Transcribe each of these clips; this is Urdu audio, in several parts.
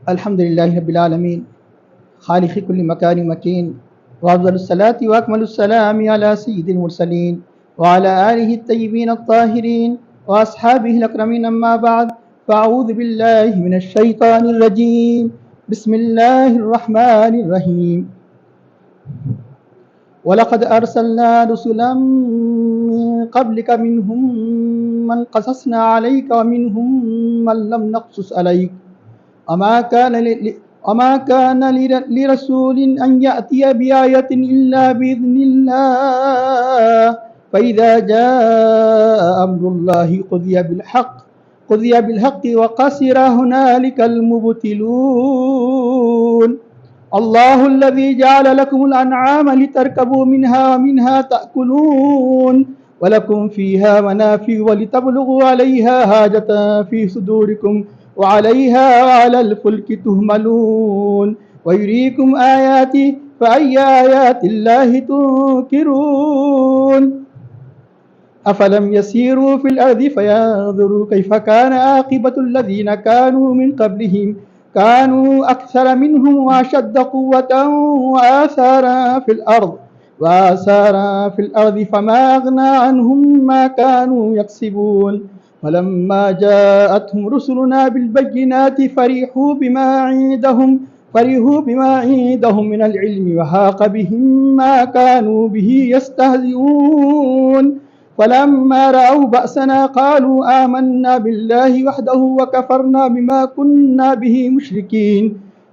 الحمد للہ رب العالمین خالق کل مکان مکین وافضل الصلاة واکمل السلام علی سید المرسلین وعلی آلہ الطیبین الطاہرین واصحابہ الاکرمین اما بعد فاعوذ باللہ من الشیطان الرجیم بسم اللہ الرحمن الرحیم وَلَقَدْ أَرْسَلْنَا رُسُلًا مِّن قَبْلِكَ مِنْهُم مَّن قَصَصْنَا عَلَيْكَ وَمِنْهُم مَّن لَّمْ نَقْصُصْ عَلَيْكَ وما كان لرسول أن يأتي بآية إلا بإذن الله فإذا جاء أمر الله قضي بالحق وخسر هنالك المبطلون الله الذي جعل لكم الأنعام لتركبوا منها ومنها تأكلون ولكم فيها منافع ولتبلغوا عليها حاجة في صدوركم وعليها وعلى الفلك تحملون ويريكم آياته فأي آيات الله تنكرون أفلم يسيروا في الأرض فينظروا كيف كان عاقبة الذين كانوا من قبلهم كانوا أكثر منهم وأشد قوة وآثارا في الأرض فما أغنى عنهم ما كانوا يكسبون فلما جاءتهم رسلنا بالبينات فرحوا بما عندهم من العلم وحاق بهم ما كانوا به يستهزئون فلما رأوا بأسنا قالوا آمنا بالله وحده وكفرنا بما كنا به مشركين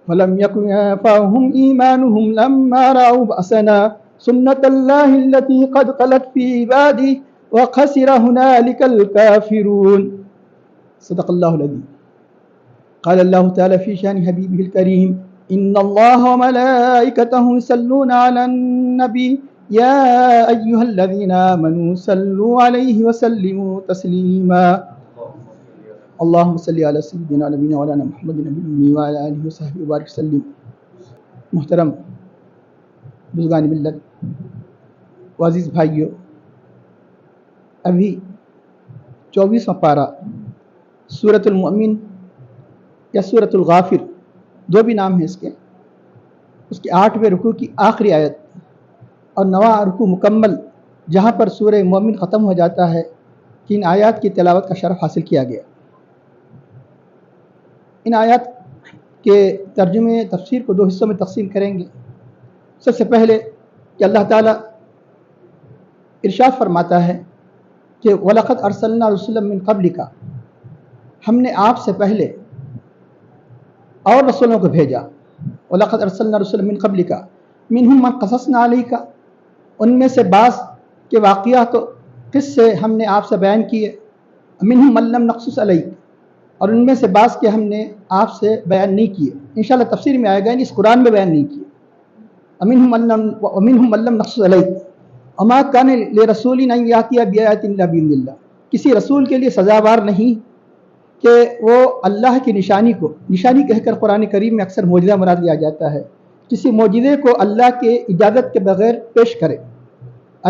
فلم يكن ينفعهم إيمانهم لما رأوا بأسنا سنة الله التي قد خلت في عباده وخسر هنالك الكافرون صدق الله العظيم قال الله تعالى في شأن حبيبه الكريم إن الله وملائكته يصلون على النبي يا أيها الذين آمنوا صلوا عليه وسلموا تسليما اللهم صل على سيدنا نبينا مولانا محمد النبي الأمي وعلى آله وصحبه وبارك وسلم. محترم بزرگان ملت وعزیز بھائیو، ابھی 24واں پارہ سورۃ المؤمن یا سورۃ الغافر، دو بھی نام ہیں اس کے 8ویں رکوع کی آخری آیت اور 9واں رکوع مکمل، جہاں پر سورہ مومن ختم ہو جاتا ہے کہ ان آیات کی تلاوت کا شرف حاصل کیا گیا. ان آیات کے ترجمے تفسیر کو دو حصوں میں تقسیم کریں گے. سب سے پہلے کہ اللہ تعالیٰ ارشاد فرماتا ہے کہ وَلَقَدْ أَرْسَلْنَا رُسُلًا مِّن قَبْلِكَ، ہم نے آپ سے پہلے اور رسولوں کو بھیجا. وَلَقَدْ أَرْسَلْنَا رُسُلًا مِّن قَبْلِكَ مِنْهُم مَّن قَصَصْنَا عَلَيْكَ، ان میں سے بعض کے واقعات قصے ہم نے آپ سے بیان کیے. مِنْهُم مَّن لَّمْ نَقْصُصْ عَلَيْكَ، اور ان میں سے بعض کے ہم نے آپ سے بیان نہیں کیے. انشاءاللہ تفسیر میں آئے گا، اس قرآن میں بیان نہیں کیے. وَمِنْهُم مَّن لَّمْ نَقْصُصْ عَلَيْكَ وَمَا كَانَ لِرَسُولٍ أَن يَأْتِيَ بِآيَةٍ إِلَّا بِإِذْنِ اللَّهِ، کسی رسول کے لیے سزاوار نہیں کہ وہ اللہ کی نشانی کہہ کر قرآن کریم میں اکثر معجزہ مراد لیا جاتا ہے، کسی معجزے کو اللہ کے اجازت کے بغیر پیش کرے.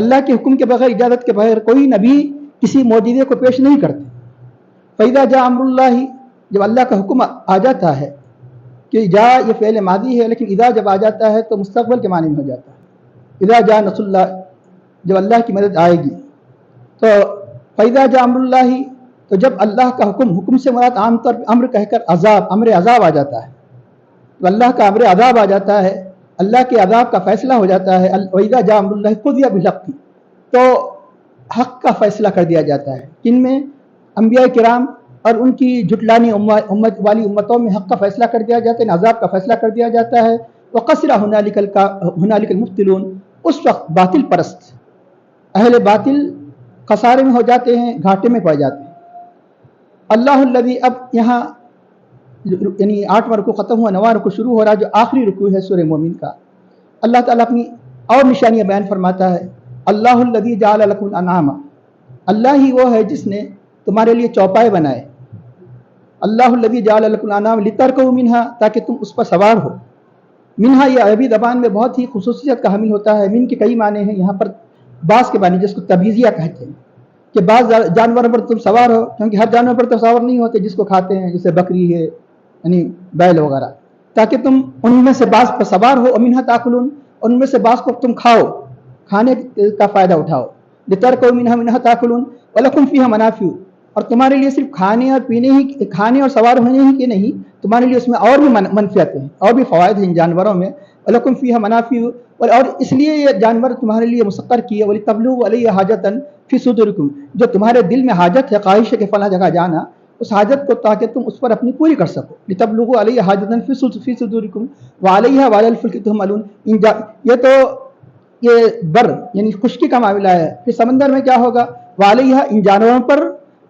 اللہ کے حکم کے بغیر، اجازت کے بغیر کوئی نبی کسی معجزے کو پیش نہیں کرتے. فَإِذَا جَاءَ أَمْرُ اللَّهِ، جب اللہ کا حکم آ جاتا ہے، کہ جا یہ فعل ماضی ہے لیکن اذا جب آ جاتا ہے تو مستقبل کے معنی میں ہو جاتا ہے. اذا جاء نصر اللہ، جب اللہ کی مدد آئے گی. تو فَإِذَا جَاءَ أَمْرُ اللَّهِ، تو جب اللہ کا حکم سے مراد عام طور پہ امر کہہ کر امر عذاب آ جاتا ہے. تو اللہ کا امر عذاب آ جاتا ہے، اللہ کے عذاب کا فیصلہ ہو جاتا ہے. وَإِذَا جَاءَ أَمْرُ اللَّهِ قُضِيَ بِالْحَقِّ، تو حق کا فیصلہ کر دیا جاتا ہے. جن میں انبیاء کرام اور ان کی جھٹلانی امت والی امتوں میں حق کا فیصلہ کر دیا جاتا ہے، عذاب کا فیصلہ کر دیا جاتا ہے. وَخَسِرَ هُنَالِكَ الْمُبْطِلُونَ، اس وقت باطل پرست اہل باطل خسارے میں ہو جاتے ہیں، گھاٹے میں پڑ جاتے ہیں. اللہ الذی، اب یہاں یعنی 8واں رکوع ختم ہوا، 9واں رکوع شروع ہو رہا، جو آخری رکوع ہے سورہ مومن کا. اللہ تعالیٰ اپنی اور نشانیاں بیان فرماتا ہے. اللہ الذی جعل لکم الانعام، اللہ ہی وہ ہے جس نے تمہارے لیے چوپائے بنائے. اللہ الذی جعل لکم الانعام لترکبوا منہا، تاکہ تم اس پر سوار ہو. منہا یہ عربی زبان میں بہت ہی خصوصیت کا حامل ہوتا ہے. من کے کئی معنی ہیں، یہاں پر بعض کے معنی جس کو تبعیضیہ کہتے ہیں، کہ بعض جانوروں پر تم سوار ہو، کیونکہ ہر جانور پر تو سوار نہیں ہوتے جس کو کھاتے ہیں، جیسے بکری ہے، یعنی بیل وغیرہ، تاکہ تم ان میں سے بعض پر سوار ہو، امینہ تاکلون، ان میں سے بعض کو تم کھاؤ، کھانے کا فائدہ اٹھاؤ، لترکوا منها تاکلون ولکم فیہا منافع، اور تمہارے لیے صرف کھانے اور پینے ہی، کھانے اور سوار ہونے ہی کے نہیں، تمہارے لیے اس میں اور بھی منفعتیں ہیں، اور بھی فوائد ہیں ان جانوروں میں، ولکم فیہا منافع، اور اس لیے یہ جانور تمہارے لیے مسخر کیے، ولتبلغوا علیہ حاجۃ فی صدورکم، جو تمہارے دل میں حاجت ہے، خواہش ہے کہ فلاں جگہ جانا، اس حاجت کو تاکہ تم اس پر اپنی پوری کر سکو، لتبلغوا علیہ حاجۃ فی صدورکم وعلیہ وعلی الفلک تحملون، یہ تو یہ بر یعنی خشکی کا معاملہ ہے، پھر سمندر میں کیا ہوگا، وعلیہ ان جانوروں پر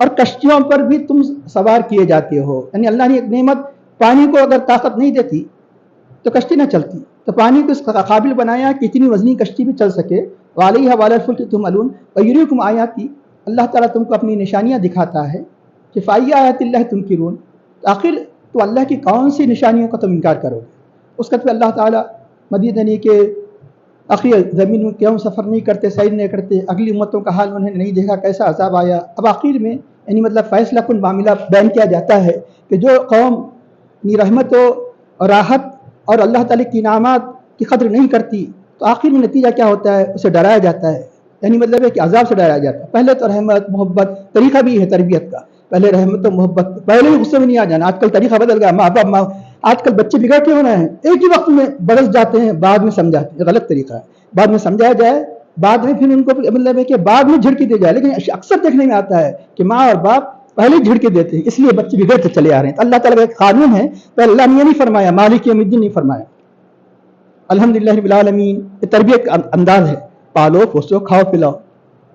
اور کشتیوں پر بھی تم سوار کیے جاتے ہو، یعنی اللہ نے ایک نعمت، پانی کو اگر طاقت نہیں دیتی تو کشتی نہ چلتی، تو پانی کو اس قابل بنایا کہ اتنی وزنی کشتی بھی چل سکے، وعلیہ وعلی الفلک تحملون ویریکم آیاتی، اللہ تعالیٰ تم کو اپنی نشانیاں دکھاتا ہے، کہ فای آیات اللہ تنکرون، آخر تو اللہ کی کون سی نشانیوں کا تم انکار کرو گے۔ اس کا تو اللہ تعالیٰ مدینہ کے آخری زمین میں کیوں سفر نہیں کرتے، سیر نہیں کرتے، اگلی امتوں کا حال انہوں نے نہیں دیکھا، کیسا عذاب آیا، اب آخر میں یعنی مطلب فیصلہ کن معاملہ بیان کیا جاتا ہے کہ جو قوم اپنی رحمت و راحت اور اللہ تعالیٰ کی انعامات کی قدر نہیں کرتی، تو آخر میں نتیجہ کیا ہوتا ہے، اسے ڈرایا جاتا ہے، یعنی مطلب ہے کہ عذاب سے ڈرایا جاتا ہے۔ پہلے تو رحمت محبت طریقہ بھی ہے تربیت کا، پہلے رحمت و محبت، پہلے ہی غصے میں نہیں آ جانا، آج کل طریقہ بدل گیا، ماں باپ آج کل بچے بگڑ کے ہونا ہے، ایک ہی وقت میں برس جاتے ہیں، بعد میں سمجھاتے ہیں، غلط طریقہ ہے، بعد میں سمجھایا جائے، بعد میں پھر ان کو مطلب ہے کہ بعد میں جھڑکی دی جائے، لیکن اکثر دیکھنے میں آتا ہے کہ ماں اور باپ پہلے ہی جھڑکے دیتے ہیں، اس لیے بچے بگڑتے چلے آ رہے ہیں۔ تو اللہ تعالیٰ کا ایک قانون ہے، تو اللہ نے یہ نہیں فرمایا مالک یوم الدین نہیں فرمایا، الحمدللہ رب العالمین، یہ تربیت کا انداز ہے، پالو پوسو کھاؤ پلاؤ،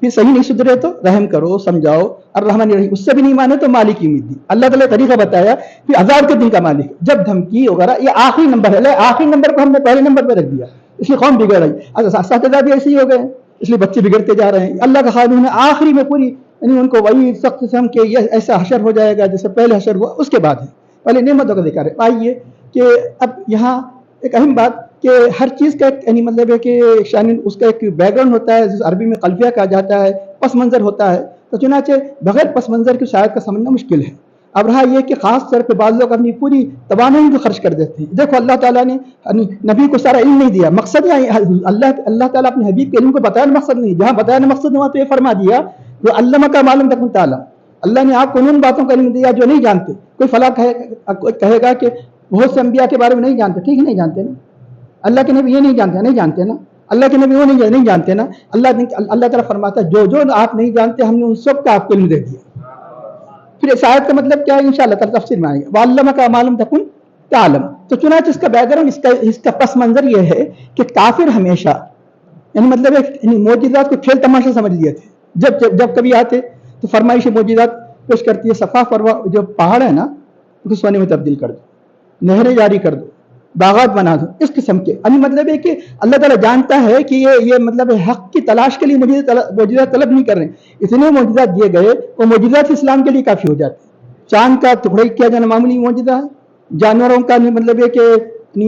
پھر صحیح نہیں سدھرے تو رحم کرو سمجھاؤ، الرحمن الرحیم، اس سے بھی نہیں مانے تو مالک یوم الدین، اللہ تعالیٰ طریقہ بتایا، پھر عذاب کے دن کا مالک، جب دھمکی وغیرہ، یہ آخری نمبر ہے، آخری نمبر کو ہم نے پہلے نمبر پہ رکھ دیا، اس لیے قوم بگڑ رہی، اساتذہ بھی ایسے ہی ہو گئے، اس لیے بچے بگڑتے جا رہے ہیں۔ اللہ کا قانون ہے آخری میں پوری، یعنی ان کو وہی سخت قسم کے یہ ایسا حشر ہو جائے گا جیسے پہلے حشر ہوا، اس کے بعد ہے، پہلے نعمتوں کا ذکر ہے۔ آئیے کہ اب یہاں ایک اہم بات کہ ہر چیز کا ایک یعنی مطلب ہے کہ شان اس کا ایک بیک گراؤنڈ ہوتا ہے، جس عربی میں خلفیہ کہا جاتا ہے، پس منظر ہوتا ہے، تو چنانچہ بغیر پس منظر کی شاید کا سمجھنا مشکل ہے۔ اب رہا یہ کہ خاص طور پہ بعض لوگ اپنی پوری توانائی کو خرچ کر دیتے ہیں۔ دیکھو اللہ تعالیٰ نے نبی کو سارا علم نہیں دیا، مقصد اللہ تعالیٰ اپنے حبیب کے علم کو بتایا مقصد نہیں، جہاں بتایا مقصد وہاں تو یہ فرما دیا جو علمک ما لم تکن تعلم، اللہ نے آپ کو ان باتوں کا علم دیا جو نہیں جانتے۔ کوئی فلاں کہے گا کہ بہت سے انبیاء کے بارے میں نہیں جانتے، ٹھیک ہے نہیں جانتے نا، اللہ کے نبی یہ نہیں جانتے نا، اللہ کے نبی وہ نہیں جانتے نا، اللہ تعالیٰ فرماتا ہے جو آپ نہیں جانتے ہم نے ان سب کا آپ کو علم دے دیا۔ پھر اس آیت کا مطلب کیا ہے انشاءاللہ تعالیٰ تفسیر میں آئے گا، وَعَلَّمَكَ مَا لَمْ تَكُنْ تَعْلَمْ، تو چنانچہ اس کا بیک گراؤنڈ، اس کا پس منظر یہ ہے کہ کافر ہمیشہ یعنی مطلب ہے معجزات کو کھیل تماشا سمجھ لیے تھے، جب کبھی آتے تو فرمائش معجزات پیش کرتی ہے، صفا پروا جو پہاڑ ہے نا اس کو سونے میں تبدیل کر دو، نہریں جاری کر دو، باغات بنا دو، اس قسم کے یعنی مطلب ہے کہ اللہ تعالیٰ جانتا ہے کہ یہ مطلب حق کی تلاش کے لیے معجزات طلب نہیں کر رہے ہیں، اتنے معجزات دیے گئے وہ معجزات اسلام کے لیے کافی ہو جاتے ہیں۔ چاند کا ٹکڑا کیا جانا معمولی معجزہ ہے، جانوروں کا مطلب ہے کہ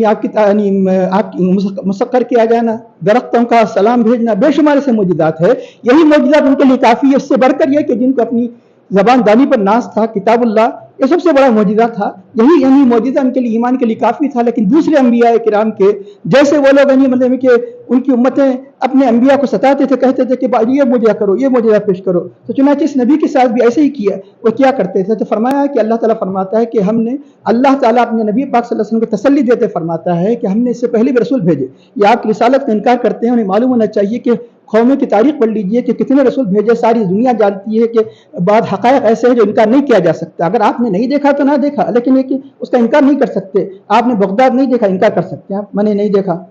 آپ کی مسخر کیا جانا، درختوں کا سلام بھیجنا، بے شمار سے معجزات ہے، یہی معجزات ان کے لیے کافی ہے۔ اس سے بڑھ کر یہ کہ جن کو اپنی زبان دانی پر ناز تھا، کتاب اللہ یہ سب سے بڑا معجزہ تھا، یہی یعنی معجزہ ان کے لیے ایمان کے لیے کافی تھا۔ لیکن دوسرے انبیاء کرام کے جیسے وہ لوگ یعنی مطلب کہ ان کی امتیں اپنے انبیاء کو ستاتے تھے، کہتے تھے کہ یہ معجزہ کرو، یہ معجزہ پیش کرو، تو چنانچہ اس نبی کے ساتھ بھی ایسے ہی کیا، وہ کیا کرتے تھے، تو فرمایا کہ اللہ تعالیٰ فرماتا ہے کہ ہم نے، اللہ تعالیٰ اپنے نبی پاک صلی اللہ علیہ وسلم کو تسلی دیتے فرماتا ہے کہ ہم نے اس سے پہلے بھی رسول بھیجے، یہ آپ کی رسالت کا انکار کرتے ہیں، انہیں معلوم ہونا چاہیے کہ قوموں کی تاریخ پڑھ لیجئے کہ کتنے رسول بھیجے، ساری دنیا جانتی ہے کہ بعض حقائق ایسے ہیں جو انکار نہیں کیا جا سکتا، اگر آپ نے نہیں دیکھا تو نہ دیکھا، لیکن یہ کہ اس کا انکار نہیں کر سکتے۔ آپ نے بغداد نہیں دیکھا، انکار کر سکتے ہیں آپ، میں نے نہیں دیکھا،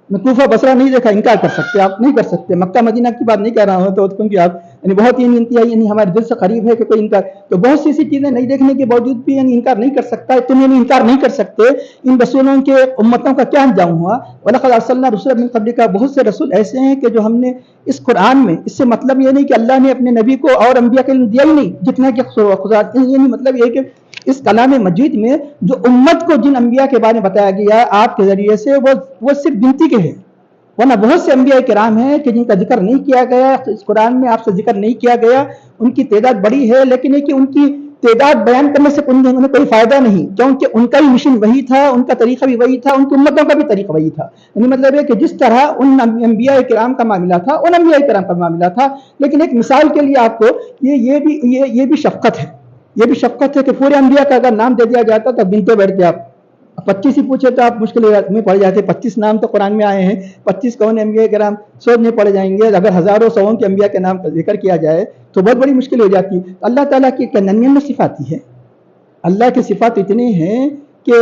میں کوفہ بصرہ نہیں دیکھا، انکار کر سکتے آپ نہیں کر سکتے، مکہ مدینہ کی بات نہیں کہہ رہا ہوں تو کیونکہ آپ یعنی بہت ہی انتہائی یعنی ہمارے دل سے قریب ہے کہ کوئی انکار، تو بہت سی ایسی چیزیں نہیں دیکھنے کے باوجود بھی یعنی انکار نہیں کر سکتا، تم یعنی انکار نہیں کر سکتے۔ ان رسولوں کے امتوں کا کیا انجام ہوا، وَلَقَدْ أَرْسَلْنَا رُسُلًا مِّن قَبْلِكَ، بہت سے رسول ایسے ہیں کہ جو ہم نے اس قرآن میں، اس سے مطلب یہ نہیں کہ اللہ نے اپنے نبی کو اور انبیاء کے علم دیا ہی نہیں، جتنا کہ خدا، یعنی مطلب یہ کہ اس کلام مجید میں جو امت کو جن انبیاء کے بارے میں بتایا گیا آپ کے ذریعے سے وہ صرف گنتی کے ہیں، ورنہ بہت سے انبیاء کرام ہیں کہ جن کا ذکر نہیں کیا گیا اس قرآن میں، آپ سے ذکر نہیں کیا گیا، ان کی تعداد بڑی ہے، لیکن یہ کہ ان کی تعداد بیان کرنے سے انہیں کوئی فائدہ نہیں، کیونکہ ان کا بھی مشن وہی تھا، ان کا طریقہ بھی وہی تھا، ان کی امتوں کا بھی طریقہ وہی تھا. یعنی مطلب ہے کہ جس طرح ان انبیاء کرام کا معاملہ تھا ان انبیاء کرام کا معاملہ تھا. لیکن ایک مثال کے لیے آپ کو یہ بھی شفقت ہے، یہ بھی شفقت ہے کہ پورے انبیاء کا اگر نام دے دیا جاتا تو گنتے بیٹھتے آپ. 25 ہی پوچھے تو آپ مشکل میں پڑ جاتے. 25 نام تو قرآن میں آئے ہیں، 25 کون انبیاء کرام سوچنے پڑ جائیں گے. اگر ہزاروں سووں کے انبیاء کے نام کا ذکر کیا جائے تو بہت بڑی مشکل ہو جاتی. اللہ تعالیٰ کی 99 صفات ہے. اللہ کی صفات اتنی ہیں کہ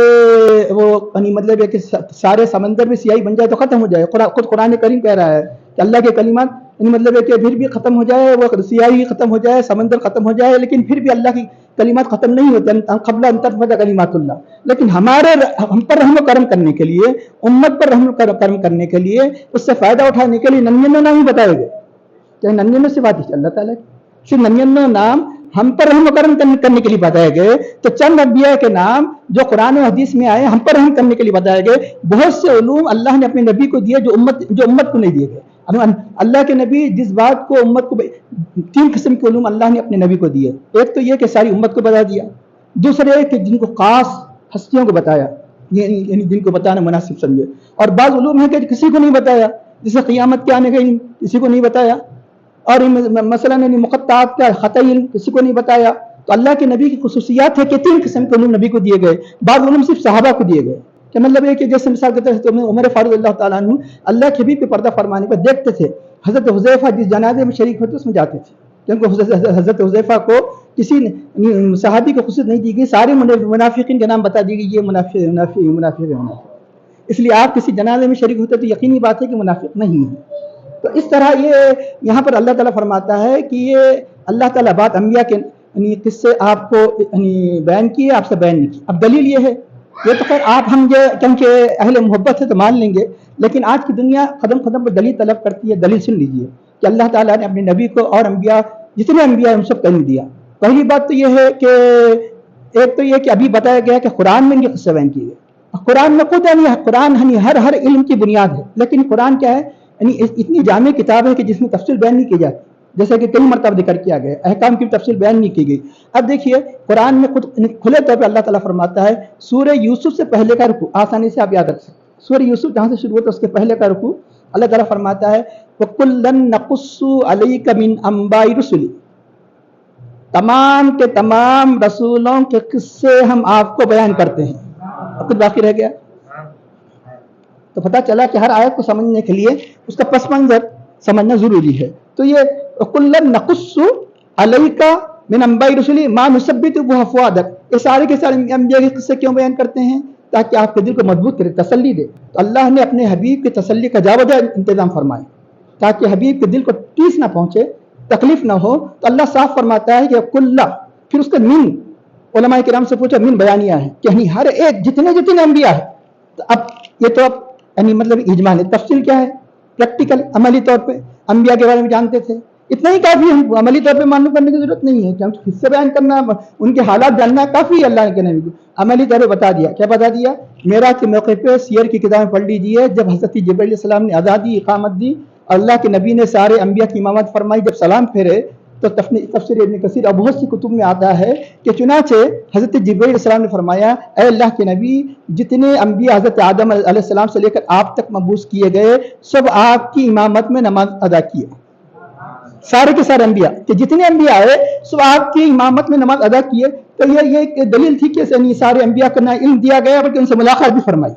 وہ مطلب ہے کہ سارے سمندر میں سیاہی بن جائے تو ختم ہو جائے. خود قرآن کریم کہہ رہا ہے کہ اللہ کے کلمات مطلب ہے کہ پھر بھی ختم ہو جائے، وہ سیاہی ختم ہو جائے، سمندر ختم ہو جائے، لیکن پھر بھی اللہ کی کلمات ختم نہیں ہوتے. قبل ان تنفذ کلمات اللہ. لیکن ہم پر رحم و کرم کرنے کے لیے، امت پر رحم و کرم کرنے کے لیے، اس سے فائدہ اٹھانے کے لیے 99 نام ہی بتائے گئے. کہ 99 صفات اللہ تعالیٰ کی، صرف 99 نام ہم پر رحم و کرم کرنے کے لیے بتائے گئے. تو چند انبیاء کے نام جو قرآن و حدیث میں آئے ہم پر رحم کرنے کے لیے بتائے گئے. بہت سے علوم اللہ نے اپنے نبی کو دیے جو امت کو نہیں دیے گئے. اللہ کے نبی جس بات کو امت کو 3 قسم کے علوم اللہ نے اپنے نبی کو دیے. ایک تو یہ کہ ساری امت کو بتا دیا، دوسرے کہ جن کو خاص ہستیوں کو بتایا، یعنی جن کو بتانا مناسب سمجھے. اور بعض علوم ہیں کہ کسی کو نہیں بتایا، جسے قیامت کے آنے کا کسی کو نہیں بتایا. اور مثلا مقطعات کا خطا علم کسی کو نہیں بتایا. تو اللہ کے نبی کی خصوصیات ہے کہ 3 قسم کے علوم نبی کو دیے گئے. بعض علوم صرف صحابہ کو دیے گئے. کہ مطلب یہ کہ جیسے مثال کے طور پر عمر فاروق اللہ تعالیٰ عنہ اللہ کے حبیب کے پردہ فرمانے پر دیکھتے تھے. حضرت حذیفہ جس جنازے میں شریک ہوتے اس میں جاتے تھے، کیونکہ حضرت حذیفہ کو کسی صحابی کو خصوصیت نہیں دی گئی. سارے منافقین کے نام بتا دی گئی، یہ منافق ہے. اس لیے آپ کسی جنازے میں شریک ہوتے تو یقینی بات ہے کہ منافق نہیں ہے. تو اس طرح یہ یہاں پر اللہ تعالیٰ فرماتا ہے کہ یہ اللہ تعالیٰ بات انبیاء کے قصے آپ کو بیان کیے، آپ سے بیان نہیں کی. اب دلیل یہ ہے، یہ تو خیر آپ ہم کیونکہ اہل محبت ہے تو مان لیں گے، لیکن آج کی دنیا قدم قدم پر دلیل طلب کرتی ہے. دلیل سن لیجیے کہ اللہ تعالیٰ نے اپنے نبی کو اور انبیاء جتنے انبیاء ان سب کو علم دیا. پہلی بات تو یہ ہے کہ ایک تو یہ کہ ابھی بتایا گیا کہ قرآن میں ان کے قصے بیان کیے گئے. قرآن میں خود قرآن ہر علم کی بنیاد ہے، لیکن قرآن کیا ہے، اتنی جامع کتاب ہے کہ جس میں تفصیل بیان نہیں کی جاتی. جیسے کہ کئی مرتبہ ذکر کیا گیا، احکام کی تفصیل بیان نہیں کی گئی. اب دیکھیے قرآن میں خود کھلے طور پہ اللہ تعالیٰ فرماتا ہے سورہ یوسف سے پہلے کا رکوع آسانی سے آپ یاد رکھ سکتے. سورہ یوسف جہاں سے شروع ہوتا ہے اس کے پہلے کا رکوع اللہ تعالیٰ فرماتا ہے وَكُلًّا نَقُصُّ عَلَيْكَ مِنْ أَنْبَاءِ رُسُلِ. تمام کے تمام رسولوں کے قصے ہم آپ کو بیان کرتے ہیں. اب کچھ باقی رہ گیا؟ تو پتہ چلا کہ ہر آیت کو سمجھنے کے لیے اس کا پس منظر سمجھنا ضروری ہے. تو یہ کُلًّا نَقُصُّ عَلَيْكَ مِنْ أَنْبَاءِ رُسُلِ مَا نُثَبِّتُ بِهِ فُؤَادَكَ. یہ سارے کے سارے انبیاء کے قصے کیوں بیان کرتے ہیں؟ تاکہ آپ کے دل کو مضبوط کرے، تسلی دے. تو اللہ نے اپنے حبیب کی تسلی کا جا بجا انتظام فرمائے تاکہ حبیب کے دل کو ٹھیس نہ پہنچے، تکلیف نہ ہو. تو اللہ صاف فرماتا ہے کہ کُلًّا، پھر اس کا من علماء کرام سے پوچھا من بیانیہ ہے کہ یعنی ہر ایک جتنے انبیاء ہیں. تو اب یہ تو یعنی مطلب اجمال ہے. تفصیل کیا ہے؟ پریکٹیکل عملی طور پہ انبیاء کے بارے میں جانتے تھے، اتنا ہی کافی ہے. عملی طور پہ معلوم کرنے کی ضرورت نہیں ہے، کیونکہ حصے بیان کرنا، ان کے حالات جاننا کافی ہے. اللہ کے نبی کو عملی طور پہ بتا دیا. کیا بتا دیا؟ معراج کے موقع پہ سیر کی کتابیں پڑھ لیجیے. جب حضرت جبرائیل علیہ السلام نے آزادی اقامت دی، اللہ کے نبی نے سارے انبیاء کی امامت فرمائی، جب سلام پھیرے تو تفسیر ابن کثیر اور بہت سی کتب میں آتا ہے کہ چنانچہ حضرت جبرائیل علیہ السلام نے فرمایا اے اللہ کے نبی، جتنے انبیاء حضرت آدم علیہ السلام سے لے کر آپ تک مبعوث کیے گئے سب آپ کی امامت میں نماز ادا کیے. سارے کے سارے انبیاء کہ جتنے انبیاء آئے سب آپ کی امامت میں نماز ادا کیے. تو یہ ایک دلیل تھی کہ سارے انبیاء کو نہ علم دیا گیا بلکہ ان سے ملاقات بھی فرمائی.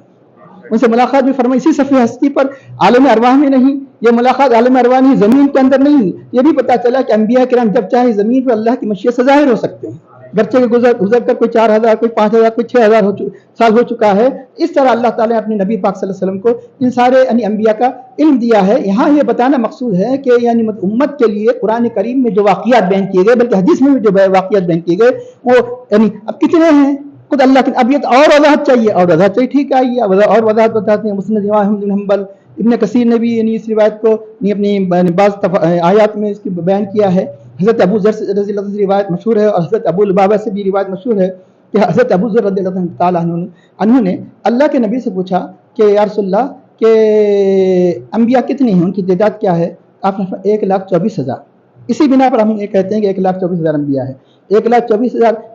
اسی صفحہ ہستی پر عالم ارواح میں نہیں، یہ ملاقات عالم ارواح نہیں، زمین کے اندر نہیں. یہ بھی پتہ چلا کہ انبیاء کرام جب چاہے زمین پر اللہ کی مشیت سے ظاہر ہو سکتے ہیں. گرچہ کہ گزر کر کوئی 4000 کوئی 5000 کوئی 6000 سال ہو چکا ہے. اس طرح اللہ تعالیٰ نے اپنے نبی پاک صلی اللہ علیہ وسلم کو ان سارے انبیاء کا علم دیا ہے. یہاں یہ بتانا مقصود ہے کہ یعنی امت کے لیے قرآن کریم میں جو واقعات بیان کیے گئے، بلکہ حدیث میں بھی جو واقعات بیان کیے گئے وہ یعنی اب کتنے ہیں خود اللہ کے. اب یہ اور وضاحت چاہیے، ٹھیک ہے یہ اور وضاحت بتاتے ہیں. مسند امام احمد بن حنبل، ابن کثیر نے بھی یعنی اس روایت کو اپنی بعض آیات میں اس کی بیان کیا ہے. حضرت ابو ذر رضی اللہ عنہ سے روایت مشہور ہے اور حضرت ابو لبابہ سے بھی روایت مشہور ہے کہ حضرت ابو ذر رضی اللہ تعالیٰ عنہ نے اللہ کے نبی سے پوچھا کہ یا رسول اللہ کہ انبیاء کتنے ہیں، ان کی تعداد کیا ہے؟ آپ نے 1,24,000. اسی بنا پر ہم یہ کہتے ہیں کہ 1,24,000 انبیاء ہے. 1,24,000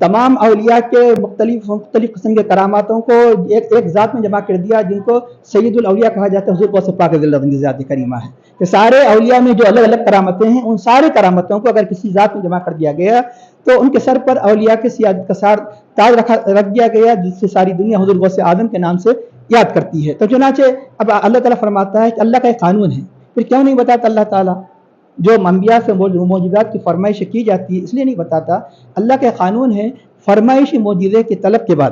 تمام اولیاء کے مختلف قسم کے کراماتوں کو ایک ذات میں جمع کر دیا، جن کو سید الاولیاء کہا جاتا ہے، حضور غوث پاک رضی اللہ عنہ ذات کریمہ ہے، کہ سارے اولیاء میں جو الگ الگ کرامتیں ہیں، ان سارے کرامتوں کو اگر کسی ذات میں جمع کر دیا گیا تو ان کے سر پر اولیاء کے سیادت کا تاج رکھ دیا گیا، جس سے ساری دنیا حضور غوث آدم کے نام سے یاد کرتی ہے۔ تو چنانچہ اب اللہ تعالیٰ فرماتا ہے کہ اللہ کا ایک قانون ہے، پھر کیوں نہیں بتاتا اللہ تعالیٰ؟ جو انبیاء سے معجزات کی فرمائش کی جاتی ہے اس لیے نہیں بتاتا، اللہ کا قانون ہے فرمائش معجزے کے طلب کے بعد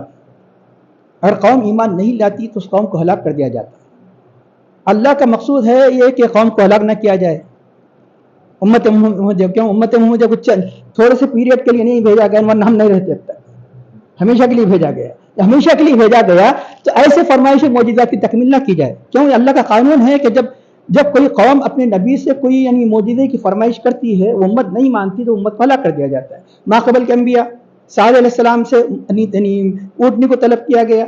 اگر قوم ایمان نہیں لاتی تو اس قوم کو ہلاک کر دیا جاتا۔ اللہ کا مقصود ہے یہ کہ قوم کو ہلاک نہ کیا جائے۔ امت محمد کچھ تھوڑے سے پیریڈ کے لیے نہیں بھیجا گیا، ورنہ ہم نہیں رہتے اب تک، ہمیشہ کے لیے بھیجا گیا۔ ہمیشہ کے لیے بھیجا گیا تو ایسے فرمائش معجزات کی تکمیل نہ کی جائے، کیوں؟ اللہ کا قانون ہے کہ جب کوئی قوم اپنے نبی سے کوئی معجزے کی فرمائش کرتی ہے، وہ امت نہیں مانتی تو امت کو ہلاک کر دیا جاتا ہے۔ ما قبل کے انبیاء صالح علیہ السلام سے اونٹنی کو طلب کیا گیا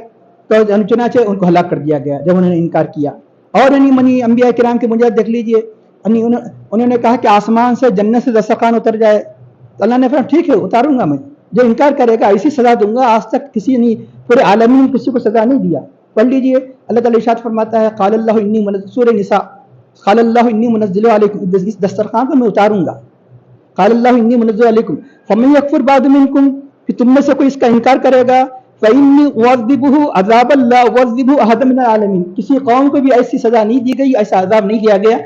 تو چنانچہ ان کو ہلاک کر دیا گیا جب انہوں نے انکار کیا۔ اور انبیاء کرام کے معجزات دیکھ لیجئے، انہوں نے کہا کہ آسمان سے جنت سے دسترخوان اتر جائے تو اللہ نے فرمایا ٹھیک ہے اتاروں گا، میں جو انکار کرے گا ایسی سزا دوں گا، آج تک کسی نے پورے عالمین کسی کو سزا نہیں دیا۔ پڑھ لیجئے، اللہ تعالیٰ ارشاد فرماتا ہے قال اللہ انی سورہ نساء، قال اللہ انی منزل علیکم، اس دسترخوان کو میں اتاروں گا۔ قال اللہ انی منزل علیکم فمن یکفر بعد منکم، کہ تم میں سے کوئی اس کا انکار کرے گا، فإنی اعذبہ عذاب لا اعذبہ احد من العالمین، کسی قوم کو بھی ایسی سزا نہیں دی گئی، ایسا عذاب نہیں دیا گیا،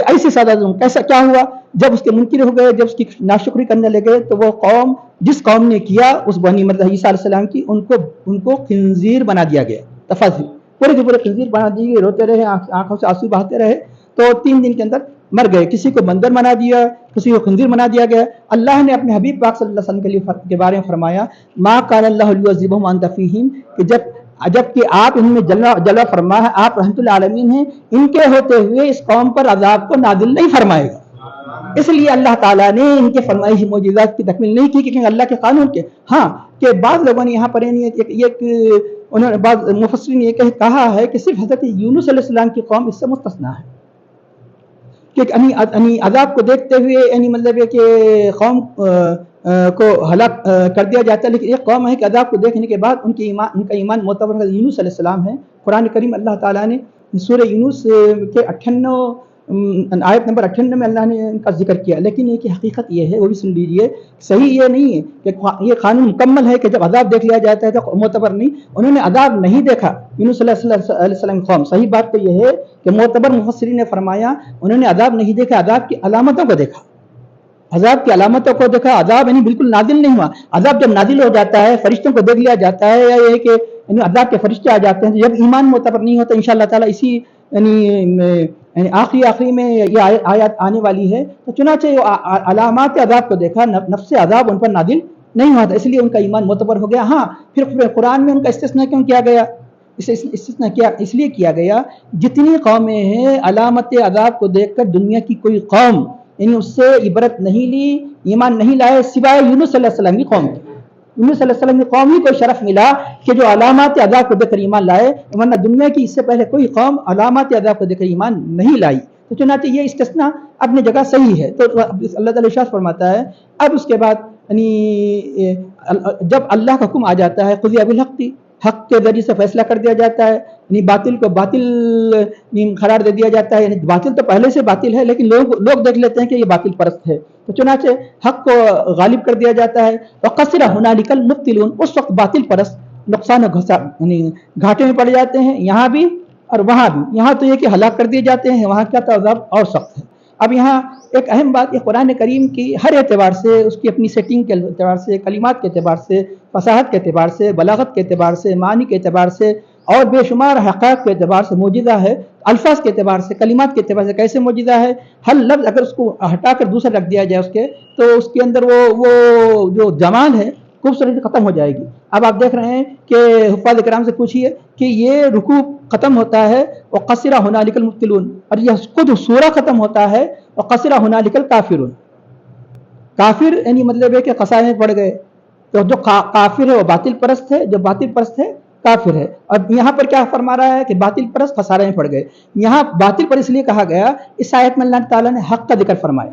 ایسی سزا دوں۔ کیسا کیا ہوا؟ جب اس کے منکر ہو گئے، جب اس کی ناشکری کرنے لگے تو وہ قوم، جس قوم نے کیا اس بنی عیسیٰ علیہ السلام کی، ان کو خنزیر بنا دیا گیا، تفاصیل پورے کے پورے خنزیر بنا دیے گئے، روتے رہے، آنکھوں سے آنسو بہاتے رہے، تو 3 دن کے اندر مر گئے۔ کسی کو بندر بنا دیا، کسی کو خنزیر بنا دیا گیا۔ اللہ نے اپنے حبیب پاک صلی اللہ علیہ وسلم کے بارے میں فرمایا ما قال اللہ لیعذبہم وانت فیہم، کہ جب کہ آپ ان میں جلوہ فرما ہے، آپ رحمت العالمین ہیں، ان کے ہوتے ہوئے اس قوم پر عذاب کو نازل نہیں فرمائے گا۔ اس لیے اللہ تعالیٰ نے ان کے فرمائش معجزات کی تکمیل نہیں کی، کیونکہ اللہ کے قانون کے ہاں کہ بعض لوگوں نے یہاں پر انہوں نے بعض مفسرین نے یہ کہا ہے کہ صرف حضرت یونس علیہ السلام کی قوم اس سے مستثنا ہے، کہ عذاب کو دیکھتے ہوئے مطلب یہ کہ قوم کو ہلاک کر دیا جاتا ہے، لیکن ایک قوم ہے کہ عذاب کو دیکھنے کے بعد ان کا ایمان معتبر یونس علیہ السلام ہے۔ قرآن کریم اللہ تعالیٰ نے سورہ یونس کے 98 آیت نمبر 98 میں اللہ نے ان کا ذکر کیا، لیکن یہ کہ حقیقت یہ ہے، وہ بھی سن لیجئے، صحیح یہ نہیں ہے کہ یہ قانون مکمل ہے کہ جب عذاب دیکھ لیا جاتا ہے تو معتبر نہیں۔ انہوں نے عذاب نہیں دیکھا، یونس علیہ السلام قوم، صحیح بات تو یہ ہے کہ معتبر مفسرین نے فرمایا انہوں نے عذاب نہیں دیکھا، عذاب کی علامتوں کو دیکھا، عذاب کی علامتوں کو دیکھا۔ عذاب بالکل نازل نہیں ہوا۔ عذاب جب نازل ہو جاتا ہے، فرشتوں کو دیکھ لیا جاتا ہے، یا یہ کہ عذاب کے فرشتے آ جاتے ہیں، جب ایمان معتبر نہیں ہوتا، انشاءاللہ تعالیٰ اسی آخری میں یہ آیات آنے والی ہے، تو چنانچہ علامات عذاب کو دیکھا، نفس عذاب ان پر نازل نہیں ہوا تھا، اس لیے ان کا ایمان معتبر ہو گیا۔ ہاں پھر قرآن میں ان کا استثناء کیوں کیا گیا؟ استثناء اس لیے کیا گیا، جتنی قومیں ہیں علامت عذاب کو دیکھ کر دنیا کی کوئی قوم اس سے عبرت نہیں لی، ایمان نہیں لائے، سوائے یونس علیہ السلام کی قوم کی۔ یونس علیہ السلام کی قوم ہی کو شرف ملا کہ جو علامات عذاب کو دیکھ کر ایمان لائے، ورنہ دنیا کی اس سے پہلے کوئی قوم علامات عذاب کو دیکھ کر ایمان نہیں لائی۔ تو چنانچہ یہ استثناء اپنی جگہ صحیح ہے۔ تو اللہ تعالیٰ ارشاد فرماتا ہے اب اس کے بعد جب اللہ کا حکم آ جاتا ہے قضی بالحق، حق کے ذریعے سے فیصلہ کر دیا جاتا ہے، باطل کو باطل قرار دے دیا جاتا ہے، باطل تو پہلے سے باطل ہے لیکن لوگ دیکھ لیتے ہیں کہ یہ باطل پرست ہے، تو چنانچہ حق کو غالب کر دیا جاتا ہے۔ وَقَصِرَ هُنَالِكَ الْمُبْطِلُونَ، اس وقت باطل پرست نقصان گھاٹے میں پڑ جاتے ہیں، یہاں بھی اور وہاں بھی۔ یہاں تو یہ کہ ہلاک کر دیے جاتے ہیں، وہاں کیا عذاب اور سخت ہے۔ اب یہاں ایک اہم بات، یہ قرآن کریم کی ہر اعتبار سے، اس کی اپنی سیٹنگ کے اعتبار سے، کلمات کے اعتبار سے، فصاحت کے اعتبار سے، بلاغت کے اعتبار سے، معنی کے اعتبار سے اور بے شمار حقائق کے اعتبار سے معجزہ ہے، الفاظ کے اعتبار سے، کلمات کے اعتبار سے کیسے معجزہ ہے۔ ہر لفظ اگر اس کو ہٹا کر دوسرا رکھ دیا جائے اس کے، تو اس کے اندر وہ جو جمال ہے، خوبصورتی ختم ہو جائے گی۔ اب آپ دیکھ رہے ہیں کہ حفاظ کرام سے پوچھیے کہ یہ رکوع ختم ہوتا ہے وَقَصِرَ هُنَالِكَ الْمُبْطِلُونَ، اور یہ خود سورہ ختم ہوتا ہے وَقَصِرَ هُنَالِكَ الْكَافِرُونَ، کافر مطلب ہے کہ خسارے میں پڑ گئے۔ تو جو کافر ہے وہ باطل پرست ہے، جو باطل پرست ہے کافر ہے۔ اور یہاں پر کیا فرما رہا ہے کہ باطل پرست خسارے میں پڑ گئے۔ یہاں باطل پر اس لیے کہا گیا، اس آیت میں اللہ تعالیٰ نے حق کا ذکر فرمایا،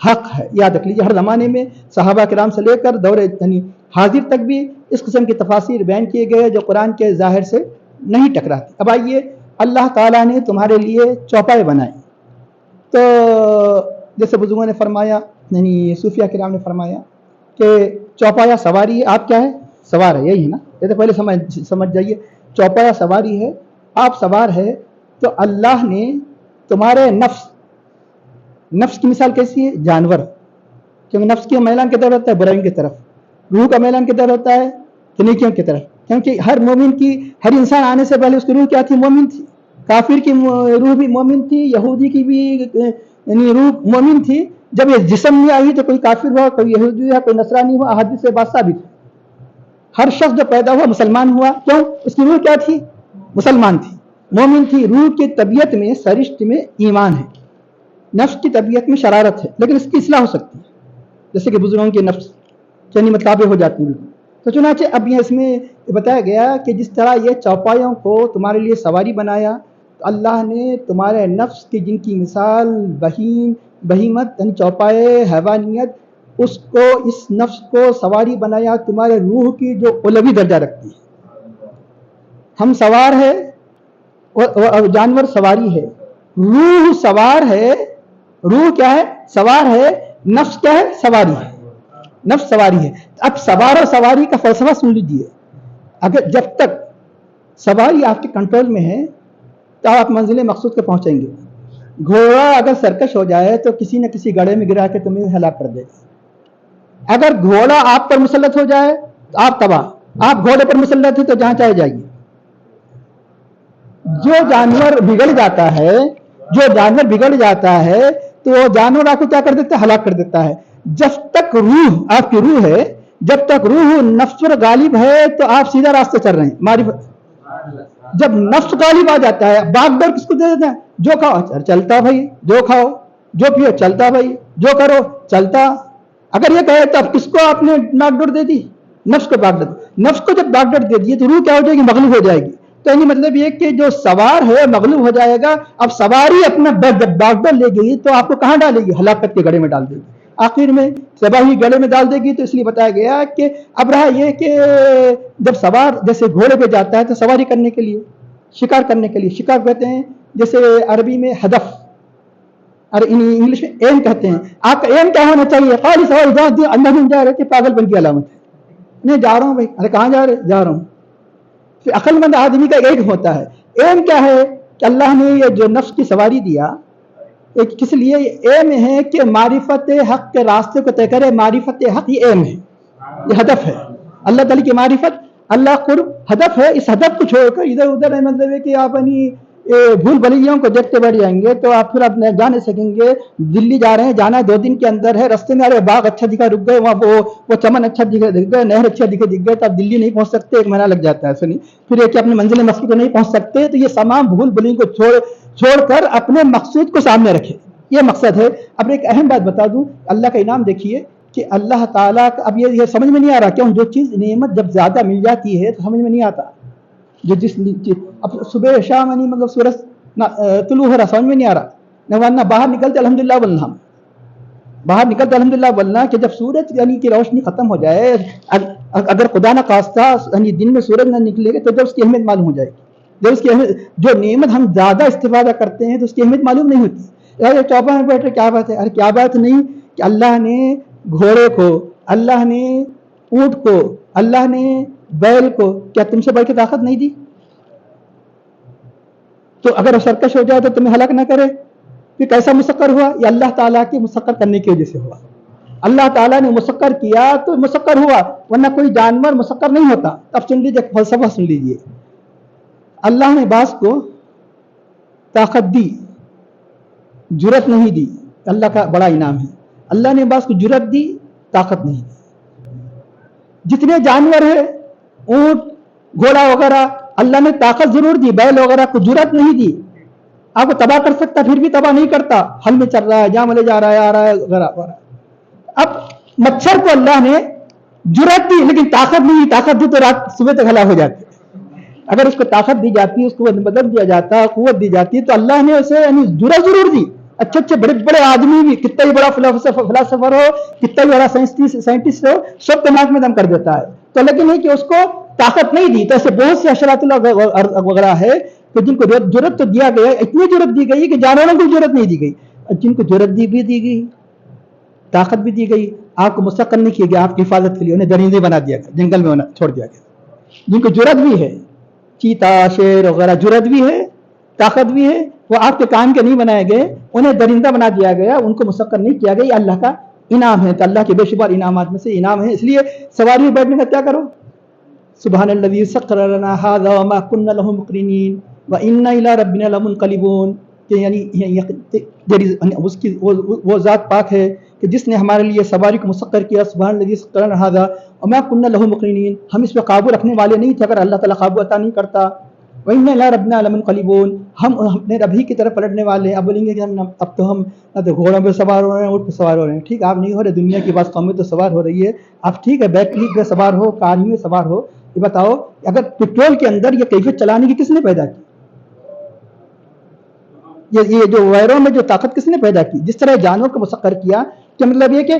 حق ہے. یاد رکھ لیجیے ہر زمانے میں صحابہ کرام سے لے کر دور یعنی حاضر تک بھی اس قسم کی تفاسیر بیان کیے گئے جو قرآن کے ظاہر سے نہیں ٹکراتی. اب آئیے اللہ تعالیٰ نے تمہارے لیے چوپائے بنائے. تو جیسے بزرگوں نے فرمایا یعنی صوفیہ کرام نے فرمایا کہ چوپایا سواری ہے. آپ کیا ہے؟ سوار ہے. یہی ہے نا؟ یہ تو پہلے سمجھ جائیے. چوپایا سواری ہے، آپ سوار ہے. تو اللہ نے تمہارے نفس کی مثال کیسی ہے؟ جانور. کیونکہ نفس کی میلان کی طرف ہوتا ہے برائیوں کی طرف، روح کا میلان کی طرف ہوتا ہے نیکیوں کی طرف. کیونکہ ہر مومن کی، ہر انسان آنے سے پہلے اس کی روح کیا تھی؟ مومن تھی. کافر کی روح بھی مومن تھی، یہودی کی بھی یعنی روح مومن تھی. جب یہ جسم میں آئی تو کوئی کافر ہوا، کوئی یہودی ہوا، کوئی نصرانی ہوا. احادیث سے بات ثابت ہے. ہر شخص جو پیدا ہوا مسلمان ہوا. کیوں؟ اس کی روح کیا تھی؟ مسلمان تھی، مومن تھی. روح کی طبیعت میں، سرشت میں ایمان ہے، نفس کی طبیعت میں شرارت ہے، لیکن اس کی اصلاح ہو سکتی ہے. جیسے کہ بزرگوں کے نفس یعنی مطابق ہو جاتی ہیں. تو چنانچہ اب یہ اس میں بتایا گیا کہ جس طرح یہ چوپایوں کو تمہارے لیے سواری بنایا، تو اللہ نے تمہارے نفس کی جن کی مثال بہیمت یعنی چوپائے حیوانیت، اس کو، اس نفس کو سواری بنایا تمہارے روح کی جو اولوی درجہ رکھتی ہے. ہم سوار ہے اور جانور سواری ہے، روح سوار ہے. روح کیا ہے؟ سوار ہے. نفس کیا ہے؟ سواری ہے. نفس سواری ہے. اب سوار اور سواری کا فلسفہ سن لیجیے. اگر جب تک سواری آپ کے کنٹرول میں ہے تو آپ منزل مقصود کے پہنچیں گے. گھوڑا اگر سرکش ہو جائے تو کسی نہ کسی گڑھے میں گرا کے تمہیں ہلاک کر دے گا. اگر گھوڑا آپ پر مسلط ہو جائے تو آپ تباہ. آپ گھوڑے پر مسلط ہیں تو جہاں چاہے جائیے. جو جانور بگڑ جاتا ہے تو وہ جانور آپ کو کیا کر دیتا ہے؟ ہلاک کر دیتا ہے. جب تک روح آپ کی روح ہے، جب تک روح نفس پر غالب ہے تو آپ سیدھا راستے چل رہے ہیں معرفت. جب نفس غالب آ جاتا ہے، باغ ڈور کس کو دے دیتا ہے؟ جو کھاؤ چلتا بھائی، جو کھاؤ جو پیو چلتا بھائی، جو کرو چلتا. اگر یہ کہے تو اب کس کو آپ نے باغ ڈور دے دی؟ نفس کو باغ ڈور. نفس کو جب باغ ڈور دے دیے تو روح کیا ہو جائے گی؟ مغلوب ہو جائے گی. تو یعنی مطلب یہ کہ جو سوار ہے مغلوب ہو جائے گا. اب سواری اپنا جب باغ ڈور لے گئی تو آپ کو کہاں ڈالے گی؟ ہلاکت کے گڑھے میں ڈال دے گی. آخر میں تباہی گڑھے میں ڈال دے گی. تو اس لیے بتایا گیا کہ اب رہا یہ کہ جب سوار جیسے گھوڑے پہ جاتا ہے تو سواری کرنے کے لیے، شکار کرنے کے لیے، شکار کہتے ہیں جیسے عربی میں ہدف اور انگلش میں ایم کہتے ہیں. آپ کا ایم کیا ہونا چاہیے؟ خالی سواری اندر نہیں جا رہے تھے، پاگل بن کی علامت ہے. نہیں جا رہا ہوں بھائی. ارے کہاں جا رہے؟ جا رہا ہوں. پھر عقل مند آدمی کا ایک ہوتا ہے. ایم کیا ہے کہ اللہ نے یہ جو نفس کی سواری دیا ایک کس لیے؟ ایم ہے کہ معرفت حق کے راستے کو طے کرے. معرفت حق یہ ایم ہے، یہ ہدف ہے. اللہ تعالی کی معرفت، اللہ قرب ہدف ہے. اس ہدف کو چھوڑ کر ادھر ادھر ہے مطلب ہے کہ آپ بھول بھلیوں کو دیکھتے بیٹھ جائیں گے تو آپ پھر اپنے جا نہیں سکیں گے. دلی جا رہے ہیں، جانا ہے 2 دن کے اندر ہے، رستے میں ارے باغ اچھا دکھا رک گئے، وہاں وہ چمن اچھا دکھ گئے، نہر اچھا دکھ گئے تو آپ دلی نہیں پہنچ سکتے. 1 مہینہ لگ جاتا ہے. ایسے نہیں پھر ایک اپنے منزل مقصود کو نہیں پہنچ سکتے. تو یہ تمام بھول بھلیوں کو چھوڑ کر اپنے مقصود کو سامنے رکھے. یہ مقصد ہے. اب ایک اہم بات بتا دوں، اللہ کا انعام دیکھیے کہ اللہ تعالیٰ کا اب یہ سمجھ میں نہیں آ رہا. کیوں؟ جو چیز نعمت جب زیادہ مل جاتی ہے تو سمجھ میں نہیں آتا. جو جس اب صبح شام یعنی مطلب سورج طلوع ہو رہا، سمجھ میں نہیں آ رہا. ورنہ باہر نکلتے الحمدللہ بولنا، باہر نکلتے الحمدللہ بولنا کہ جب سورج یعنی کی روشنی ختم ہو جائے، اگر خدا نہ خواستہ یعنی دن میں سورج نہ نکلے گا تو جب اس کی اہمیت معلوم ہو جائے گی. جب اس کی اہمیت، جو نعمت ہم زیادہ استفادہ کرتے ہیں تو اس کی اہمیت معلوم نہیں ہوتی. چوپا میں بیٹھے کیا بات ہے؟ ارے کیا بات نہیں کہ اللہ نے گھوڑے کو، اللہ نے اونٹ کو، اللہ نے بیل کو کیا تم سے بڑھ کے طاقت نہیں دی؟ تو اگر وہ سرکش ہو جائے تو تمہیں ہلاک نہ کرے. پھر کیسا مسخر ہوا؟ یہ اللہ تعالیٰ کے مسخر کرنے کی وجہ سے ہوا. اللہ تعالیٰ نے مسخر کیا تو مسخر ہوا، ورنہ کوئی جانور مسخر نہیں ہوتا. اب سن لیجیے فلسفہ، سن لیجیے. اللہ نے بعض کو طاقت دی، جرت نہیں دی. اللہ کا بڑا انعام ہے. اللہ نے بعض کو جرت دی، طاقت نہیں دی. جتنے جانور ہیں، اونٹ، گھوڑا وغیرہ، اللہ نے طاقت ضرور دی، بیل وغیرہ کو جرت نہیں دی. آپ کو تباہ کر سکتا، پھر بھی تباہ نہیں کرتا. حل میں چل رہا ہے، جہاں ملے جا رہا ہے، آ رہا ہے وغیرہ وغیرہ. اب مچھر کو اللہ نے جرت دی لیکن طاقت نہیں دی. طاقت دی تو رات صبح تک ہلاک ہو جاتی. اگر اس کو طاقت دی جاتی، اس کو بدل دیا جاتا، قوت دی جاتی تو اللہ نے اسے یعنی جرت ضرور دی. اچھے اچھے بڑے بڑے آدمی بھی، کتنا ہی بڑا فلاسفر ہو، کتنا ہی بڑا سائنٹسٹ ہو، سب دماغ میں دم کر دیتا ہے. تو لیکن ہے کہ اس کو طاقت نہیں دی. تو ایسے بہت سے حشرات اللہ وغیرہ ہے کہ جن کو ضرورت تو دیا گیا، اتنی ضرورت دی گئی کہ جانوروں کو ضرورت نہیں دی گئی. جن کو ضرورت دی گئی، طاقت بھی دی گئی، آپ کو مسخر نہیں کیا گیا آپ کی حفاظت کے لیے، انہیں درندے بنا دیا گیا، جنگل میں چھوڑ دیا گیا. جن کو ضرورت بھی ہے، چیتا شیر وغیرہ ضرورت بھی ہے، طاقت بھی ہے، وہ آپ کے کام کے نہیں بنائے گئے، انہیں درندہ بنا دیا گیا، ان کو مسخر نہیں کیا گیا. یہ اللہ کا انعام ہے. تو اللہ کے بے شمار انعامات میں سے انعام ہے. اس لیے سواری میں بیٹھنے کا کیا کرو، سبحان الذی سخر لنا ھذا وما كنا له مقرنین وانا الی ربنا لمنقلبون. کہ یعنی اس کی وہ ذات پاک ہے کہ جس نے ہمارے لیے سواری کو مسخر کیا. سبحان الذی سخر لنا ھذا وما كنا له مقرنین. ہم اس پہ قابو رکھنے والے نہیں تھے اگر اللہ تعالیٰ قابو عطا نہیں کرتا. وَإِنَّا إِلَىٰ رَبِّنَا لَمُنْقَلِبُونَ. ہم اپنے رب ہی کی طرف پلٹنے والے ہیں. اب بولیں گے کہ اب تو ہم نہ تو گھوڑوں پہ سوار ہو رہے ہیں، اونٹ پہ سوار ہو رہے ہیں. ٹھیک، آپ نہیں ہو رہے، دنیا کی بعض قومیں تو سوار ہو رہی ہے. آپ ٹھیک ہے بیٹری پہ سوار ہو، کار میں سوار ہو. یہ بتاؤ اگر پیٹرول کے اندر یہ کیفیت چلانے کی کس نے پیدا کی؟ یہ جو وائروں میں جو طاقت کس نے پیدا کی؟ جس طرح جانوں کو مسخر کیا. کہ مطلب یہ کہ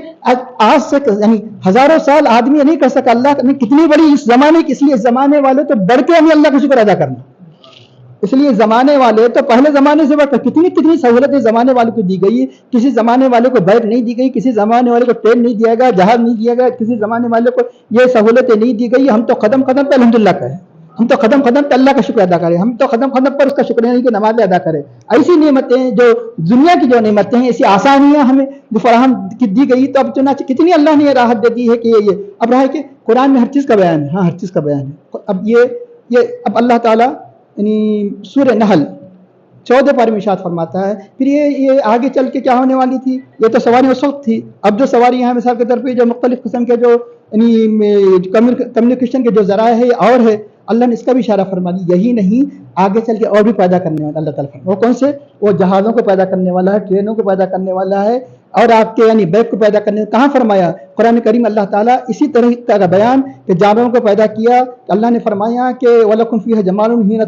آج سے یعنی ہزاروں سال آدمی نہیں کر سکا. اللہ نے کتنی بڑی اس زمانے کی، اس لیے اس زمانے والے تو بڑھ کے ہمیں اللہ کا شکر ادا کرنا. اس لیے زمانے والے تو پہلے زمانے سے بڑھ کر کتنی سہولتیں زمانے والے کو دی گئی. کسی زمانے والے کو بائک نہیں دی گئی، کسی زمانے والے کو ٹرین نہیں دیا گیا، جہاز نہیں دیا گیا، کسی زمانے والے کو یہ سہولتیں نہیں دی گئی. ہم تو قدم قدم پہ الحمدللہ کہیں، ہم تو قدم قدم پہ اللہ کا شکر ادا کریں، ہم تو قدم قدم پر اس کا شکر نہیں کہ نمازیں ادا کریں. ایسی نعمتیں جو دنیا کی جو نعمتیں ہیں، ایسی آسانیاں ہمیں جو فراہم دی گئی. تو اب چنانچہ کتنی اللہ نے راحت دے دی ہے کہ یہ اب رہا ہے کہ قرآن میں ہر چیز کا بیان ہے. ہاں ہر چیز کا بیان ہے. اب یہ اب اللہ تعالیٰ یعنی سورہ نحل 14 پارے میں ارشاد فرماتا ہے. پھر یہ آگے چل کے کیا ہونے والی تھی؟ یہ تو سواری اس وقت تھی. اب جو سواری ہیں مثال کے طور پہ جو مختلف قسم کے جو یعنی کمیونیکیشن کے جو ذرائع ہے اور ہے، اللہ نے اس کا بھی اشارہ فرما دی. یہی نہیں، آگے چل کے اور بھی پیدا کرنے والا اللہ تعالیٰ. وہ کون سے؟ وہ جہازوں کو پیدا کرنے والا ہے، ٹرینوں کو پیدا کرنے والا ہے، اور آپ کے یعنی بیگ کو پیدا کرنے. کہاں فرمایا؟ قرآن کریم اللہ تعالیٰ اسی طرح کا بیان کہ جانوروں کو پیدا کیا. اللہ نے فرمایا کہ وَلَكُمْ فِيهَا جَمَالٌ حِينَ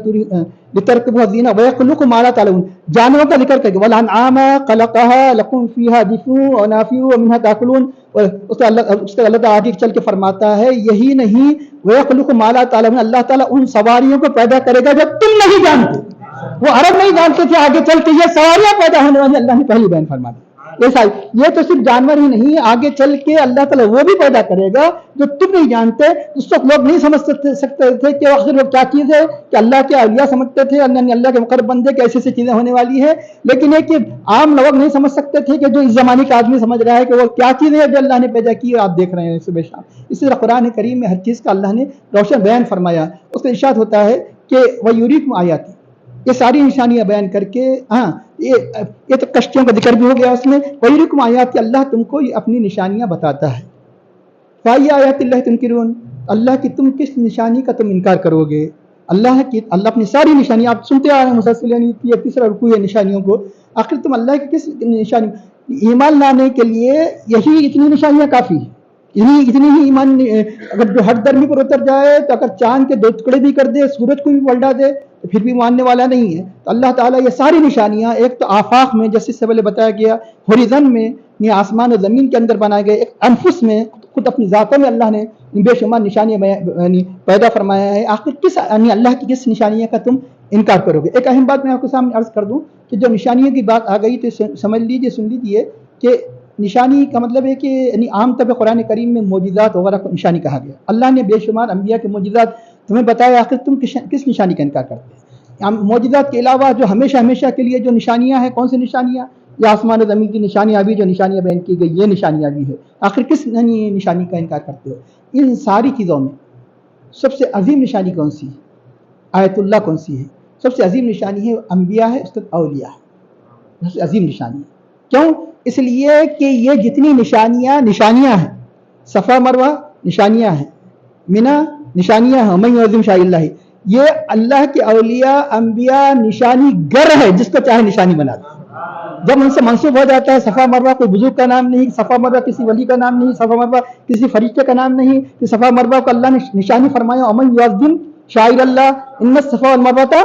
لِتَرْكَبُوهَا زِينَةً وَيَخْلُقُ مَا لَا تَعْلَمُونَ. جانوروں کا ذکر کر کے وَالْأَنْعَامَ خَلَقَهَا لَكُمْ فِيهَا دِفْءٌ وَمَنَافِعُ وَمِنْهَا تَأْكُلُونَ. اس کا اللہ تعالیٰ آگے چل کے فرماتا ہے یہی نہیں وَيَخْلُقُ مَا لَا تَعْلَمُونَ. اللہ تعالیٰ ان سواریوں کو پیدا کرے گا جو تم نہیں جانتے. وہ عرب نہیں جانتے تھے، آگے چل کے یہ سواریاں پیدا ہونے والی اللہ نے پہلی بیان فرما دی. یہ تو صرف جانور ہی نہیں، آگے چل کے اللہ تعالیٰ وہ بھی پیدا کرے گا جو تم نہیں جانتے. اس وقت لوگ نہیں سمجھ سکتے تھے کہ آخر وہ کیا چیز ہے، کہ اللہ کے اولیاء سمجھتے تھے، اللہ کے مقرب بندے کہ ایسی ایسی چیزیں ہونے والی ہے. لیکن یہ کہ عام لوگ نہیں سمجھ سکتے تھے کہ جو اس زمانے کا آدمی سمجھ رہا ہے کہ وہ کیا چیز ہے جو اللہ نے پیدا کی. آپ دیکھ رہے ہیں صبح شام. اسی طرح قرآن کریم میں ہر چیز کا اللہ نے روشن بیان فرمایا. اس کا ارشاد ہوتا ہے کہ وَيُرِيكُمْ آیَاتِهِ. یہ ساری نشانیاں بیان کر کے یہ تو کشتیوں کا ذکر بھی ہو گیا اس میں. وَيُرِيكُمْ آیَاتِهِ. اللہ تم کو اپنی نشانیاں بتاتا ہے. فَأَيَّ آیَاتِ اللَّهِ تُنْکِرُونَ. اللہ کی تم کس نشانی کا تم انکار کرو گے؟ اللہ اپنی ساری نشانیاں آپ سنتے آ رہے ہیں مسلسل، یعنی یہ تیسرا رکوع ہے نشانیوں کو. آخر تم اللہ کی کس نشانی؟ ایمان لانے کے لیے یہی اتنی نشانیاں کافی ہیں. اتنی ہی ایمان. اگر جو حد درمی پر اتر جائے تو اگر چاند کے 2 ٹکڑے بھی کر دے، سورج کو بھی پلٹا دے تو پھر بھی ماننے والا نہیں ہے. تو اللہ تعالیٰ یہ ساری نشانیاں، ایک تو آفاق میں جیسے سے پہلے بتایا گیا، ہوریزن میں یہ آسمان و زمین کے اندر بنائے گئے، ایک انفس میں خود اپنی ذاتوں میں اللہ نے بے شمار نشانیاں پیدا فرمایا ہے. آخر کس اللہ کی کس نشانیاں کا تم انکار کرو گے؟ ایک اہم بات میں آپ کے سامنے عرض کر دوں کہ جو نشانیوں کی بات آ گئی تو سمجھ لیجیے، سن لیجیے کہ نشانی کا مطلب ہے کہ یعنی عام طور پہ قرآن کریم میں معجزات وغیرہ کو نشانی کہا گیا. اللہ نے بے شمار انبیاء کے معجزات تمہیں بتایا. آخر تم کس نشانی کا انکار کرتے ہیں؟ معجزات کے علاوہ جو ہمیشہ کے لیے جو نشانیاں ہیں، کون سی نشانیاں؟ یہ آسمان و زمین کی نشانیاں بھی، جو نشانیاں بیان کی گئی یہ نشانیاں بھی ہے. آخر کس نشانی کا انکار کرتے ہو؟ ان ساری چیزوں میں سب سے عظیم نشانی کون سی ہے؟ آیت اللہ کون سی ہے؟ سب سے عظیم نشانی ہے انبیاء ہے، اس کے اولیاء ہے. سب سے عظیم نشانی ہے. کیوں؟ اس لیے کہ یہ جتنی نشانیاں ہیں، صفا مروہ نشانیاں ہیں، منی نشانیاں ہیں، من یعظم شعائر اللہ، یہ اللہ کے اولیاء انبیاء نشانی گر ہے، جس کو چاہے نشانی بنا دے. جب ان سے منسوب ہو جاتا ہے صفا مروہ کوئی بزرگ کا نام نہیں، صفا مروہ کسی ولی کا نام نہیں، صفا مروہ کسی فرشتے کا نام نہیں، کہ صفا مروہ کو اللہ نے نشانی فرمایا ومن یعظم شعائر اللہ ان الصفا والمروہ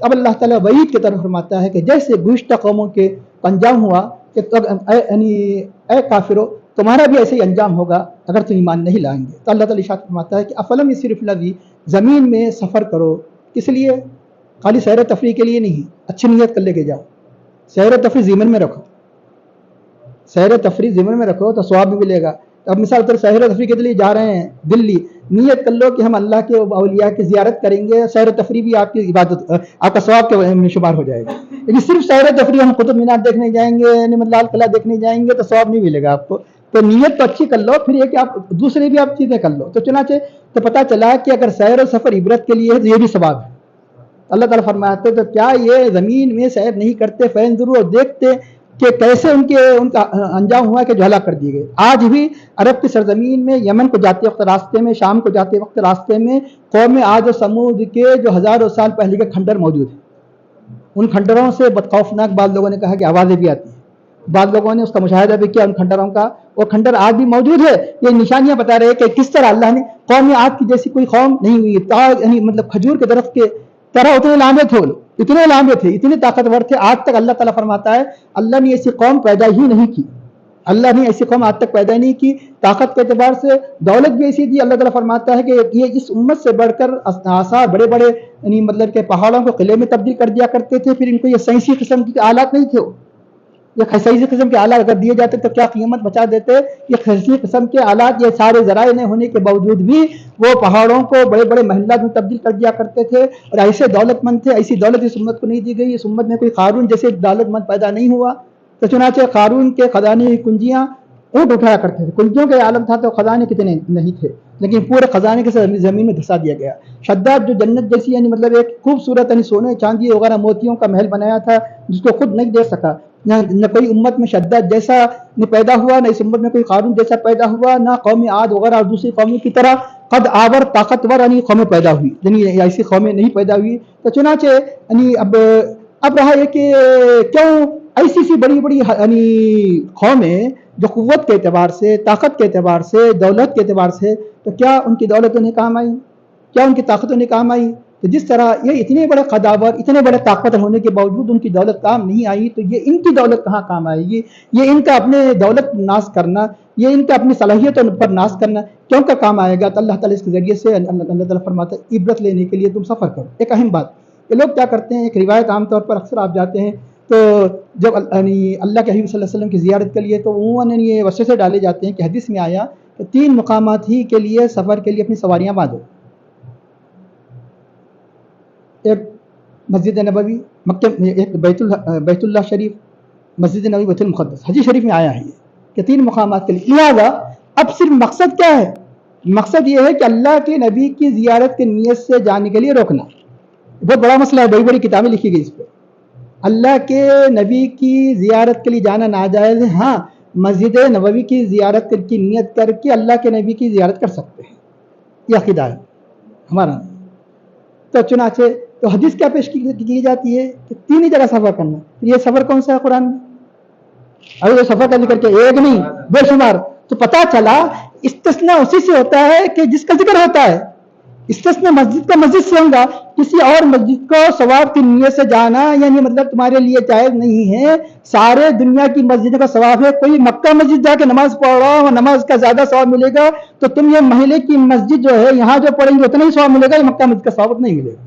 اب اللہ تعالیٰ وعید کی طرف فرماتا ہے کہ جیسے گزشتہ قوموں کے انجام ہوا کہ اے کافرو تمہارا بھی ایسے ہی انجام ہوگا اگر تم ایمان نہیں لائیں گے. تو اللہ تعالیٰ ارشاد فرماتا ہے کہ افلم یسیروا فی الارض، زمین میں سفر کرو. کس لیے؟ خالی سیر و تفریح کے لیے نہیں، اچھی نیت کر لے کے جاؤ. سیر و تفریح ذمن میں رکھو، سیر و تفریح ذمن میں رکھو تو ثواب بھی ملے گا. اب مثال طور سیر و تفریح کے لیے جا رہے ہیں دلی، نیت کر لو کہ ہم اللہ کے اولیاء کی زیارت کریں گے، سیر و تفریح بھی آپ کی عبادت، آپ کا ثواب کے میں شمار ہو جائے گا. لیکن صرف سیر و تفریح ہم قطب مینار دیکھنے جائیں گے، لال قلعہ دیکھنے جائیں گے تو ثواب نہیں ملے گا آپ کو. تو نیت تو اچھی کر لو، پھر یہ کہ آپ دوسرے بھی آپ چیزیں کر لو. تو چنانچہ تو پتہ چلا کہ اگر سیر و سفر عبرت کے لیے ہے تو یہ بھی ثواب ہے. اللہ تعالیٰ فرماتے تو کیا یہ زمین میں سیر نہیں کرتے، فینظروا، اور دیکھتے کہ کیسے ان کا انجام ہوا کہ جو ہلاک کر دیے گئے. آج بھی عرب کی سرزمین میں یمن کو جاتے وقت راستے میں، شام کو جاتے وقت راستے میں قوم عاد و سمود کے جو ہزاروں سال پہلے کے کھنڈر موجود ہیں. ان کھنڈروں سے بدخوفناک بعض لوگوں نے کہا کہ آوازیں بھی آتی ہیں، بعض لوگوں نے اس کا مشاہدہ بھی کیا ان کھنڈروں کا. وہ کھنڈر آج بھی موجود ہے. یہ نشانیاں بتا رہے ہیں کہ کس طرح اللہ نے قوم عاد کی جیسی کوئی قوم نہیں ہوئی، یعنی مطلب کھجور کے درخت کے طرح اتنے لامبے تھے، اتنے لامبے تھے، اتنے طاقتور تھے. آج تک اللہ تعالیٰ فرماتا ہے اللہ نے ایسی قوم پیدا ہی نہیں کی، اللہ نے ایسی قوم آج تک پیدا نہیں کی. طاقت کے اعتبار سے دولت بھی ایسی دی. اللہ تعالیٰ فرماتا ہے کہ یہ اس امت سے بڑھ کر آثار بڑے بڑے یعنی مطلب کہ پہاڑوں کو قلعے میں تبدیل کر دیا کرتے تھے. پھر ان کو یہ سائنسی قسم کے آلات نہیں تھے، یہ خصوصی قسم کے آلات اگر دیے جاتے تو کیا قیمت بچا دیتے. یہ خصوصی قسم کے آلات، یہ سارے ذرائع نہیں ہونے کے باوجود بھی وہ پہاڑوں کو بڑے بڑے محلات میں تبدیل کر دیا کرتے تھے. اور ایسے دولت مند تھے. ایسی دولت اس امت کو نہیں دی گئی. اس امت میں کوئی قارون جیسے دولت مند پیدا نہیں ہوا. تو چنانچہ قارون کے خزانے کی کنجیاں اونٹ اٹھایا کرتے تھے. کنجیوں کا عالم تھا تو خزانے کتنے نہیں تھے، لیکن پورے خزانے کے ساتھ زمین میں دھسا دیا گیا. شداد جو جنت جیسی یعنی مطلب ایک خوبصورت یعنی سونے چاندی وغیرہ موتیوں کا محل بنایا تھا جس کو خود نہیں دیکھ سکا. نہ کوئی امت میں شداد جیسا نہ پیدا ہوا، نہ اس امت میں کوئی قارون جیسا پیدا ہوا، نہ قوم عاد وغیرہ اور دوسری قوموں کی طرح قد آور طاقتور یعنی قومیں پیدا ہوئی، یعنی ایسی قومیں نہیں پیدا ہوئی. تو چنانچہ یعنی اب رہا یہ کہ کیوں ایسی سی بڑی بڑی یعنی قومیں جو قوت کے اعتبار سے، طاقت کے اعتبار سے، دولت کے اعتبار سے، تو کیا ان کی دولت انہیں کام آئی؟ کیا ان کی طاقت انہیں کام آئی؟ تو جس طرح یہ اتنے بڑے قداور، اتنے بڑے طاقت ہونے کے باوجود ان کی دولت کام نہیں آئی، تو یہ ان کی دولت کہاں کام آئے گی؟ یہ ان کا اپنے دولت ناز کرنا، یہ ان کا اپنی صلاحیتوں پر ناز کرنا کیوں کا کام آئے گا؟ تو اللہ تعالیٰ اس کے ذریعے سے اللہ تعالیٰ فرماتا ہے عبرت لینے کے لیے تم سفر کرو. ایک اہم بات کہ لوگ کیا کرتے ہیں، ایک روایت عام طور پر اکثر آپ جاتے ہیں تو جب اللہ کے حبیب صلی اللہ علیہ وسلم کی زیارت کے لیے تو عموماً یہ وسوسے ڈالے جاتے ہیں کہ حدیث میں آیا کہ 3 مقامات ہی کے لیے سفر کے لیے اپنی سواریاں باندھو. ایک مسجد نبوی، مکہ، ایک بیت اللہ شریف، مسجد نبوی، بیت المقدس. حدیث شریف میں آیا ہے یہ کہ 3 مقامات کے لیے. لہٰذا اب صرف مقصد کیا ہے؟ مقصد یہ ہے کہ اللہ کے نبی کی زیارت کی نیت سے جانے کے لیے روکنا. بہت بڑا مسئلہ ہے، بڑی بڑی کتابیں لکھی گئی اس پہ. اللہ کے نبی کی زیارت کے لیے جانا ناجائز ہے. ہاں، مسجد نبوی کی زیارت کی نیت کر کے اللہ کے نبی کی زیارت کر سکتے ہیں، یہ عقیدہ ہے ہمارا. تو چنانچہ تو حدیث کیا پیش کی جاتی ہے کہ 3 ہی جگہ سفر کرنا. یہ سفر کون سا ہے قرآن میں؟ ابھی یہ سفر کا ذکر کیا ایک نہیں بے شمار. تو پتہ چلا استثناء اسی سے ہوتا ہے کہ جس کا ذکر ہوتا ہے. استثناء مسجد کا مسجد سے ہوگا، کسی اور مسجد کو ثواب کی نیت سے جانا یعنی مطلب تمہارے لیے جائز نہیں ہے. سارے دنیا کی مسجدوں کا ثواب ہے. کوئی مکہ مسجد جا کے نماز پڑھ رہا ہو، نماز کا زیادہ ثواب ملے گا، تو تم یہ محلے کی مسجد جو ہے یہاں جو پڑھیں گے اتنا ہی ثواب ملے گا، یہ مکہ مسجد کا ثواب نہیں ملے گا.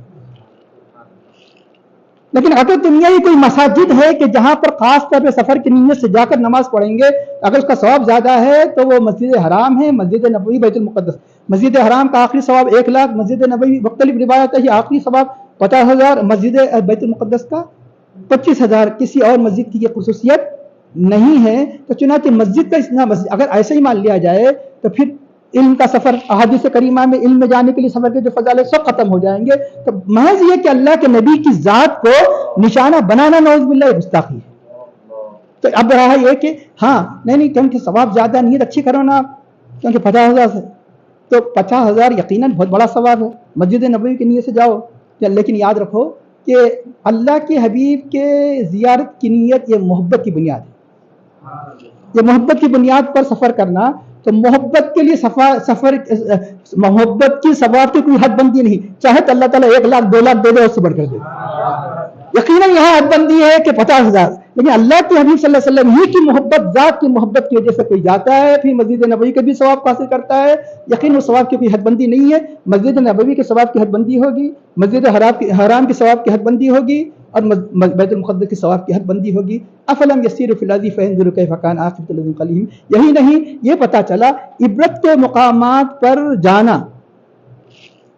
لیکن اگر دنیا کی کوئی مساجد ہے کہ جہاں پر خاص طور پہ سفر کی نیت سے جا کر نماز پڑھیں گے، اگر اس کا ثواب زیادہ ہے تو وہ مسجد حرام ہے، مسجد نبوی، بیت المقدس. مسجد حرام کا آخری ثواب 1 لاکھ، مسجد نبوی مختلف روایت ہے آخری ثواب 50,000، مسجد بیت المقدس کا 25,000. کسی اور مسجد کی یہ خصوصیت نہیں ہے. تو چنانچہ مسجد کا اتنا اگر ایسے ہی مان لیا جائے تو پھر علم کا سفر، احادیث کریمہ میں علم میں جانے کے لیے سفر کے جو فضائل سب ختم ہو جائیں گے. تو محض یہ کہ اللہ کے نبی کی ذات کو نشانہ بنانا نعوذ باللہ گستاخی ہے. تو اب رہا یہ کہ ہاں نہیں کیونکہ ثواب زیادہ، نیت اچھی کرو نا آپ، کیونکہ 50,000 سے تو 50,000 یقیناً بہت بڑا ثواب ہے. مسجد نبوی کی نیت سے جاؤ، لیکن یاد رکھو کہ اللہ کے حبیب کے زیارت کی نیت یہ محبت کی بنیاد ہے. یہ محبت کی بنیاد پر سفر کرنا. تو محبت کے لیے محبت کی ثواب کی کوئی حد بندی نہیں، چاہے تو اللہ تعالیٰ 1 لاکھ 2 لاکھ دے دے، اس سے بڑھ کر دے دے۔ یقیناً یہاں حد بندی ہے کہ 50,000، لیکن اللہ کے حبیب صلی اللہ علیہ وسلم ہی کی محبت، ذات کی محبت کی وجہ سے کوئی جاتا ہے پھر مسجد نبوی کے بھی ثواب حاصل کرتا ہے۔ یقین اس ثواب کی کوئی حد بندی نہیں ہے، مسجد نبوی کے ثواب کی حد بندی ہوگی، مسجد حرام کے ثواب کی حد بندی ہوگی، اور بیت المقدس کے ثواب کی حد بندی ہوگی۔ افلم یسیروا فی الارض فینظروا کیف کان عاقبۃ الذین من قبلہم، یہی نہیں یہ پتہ چلا عبرت کے مقامات پر جانا،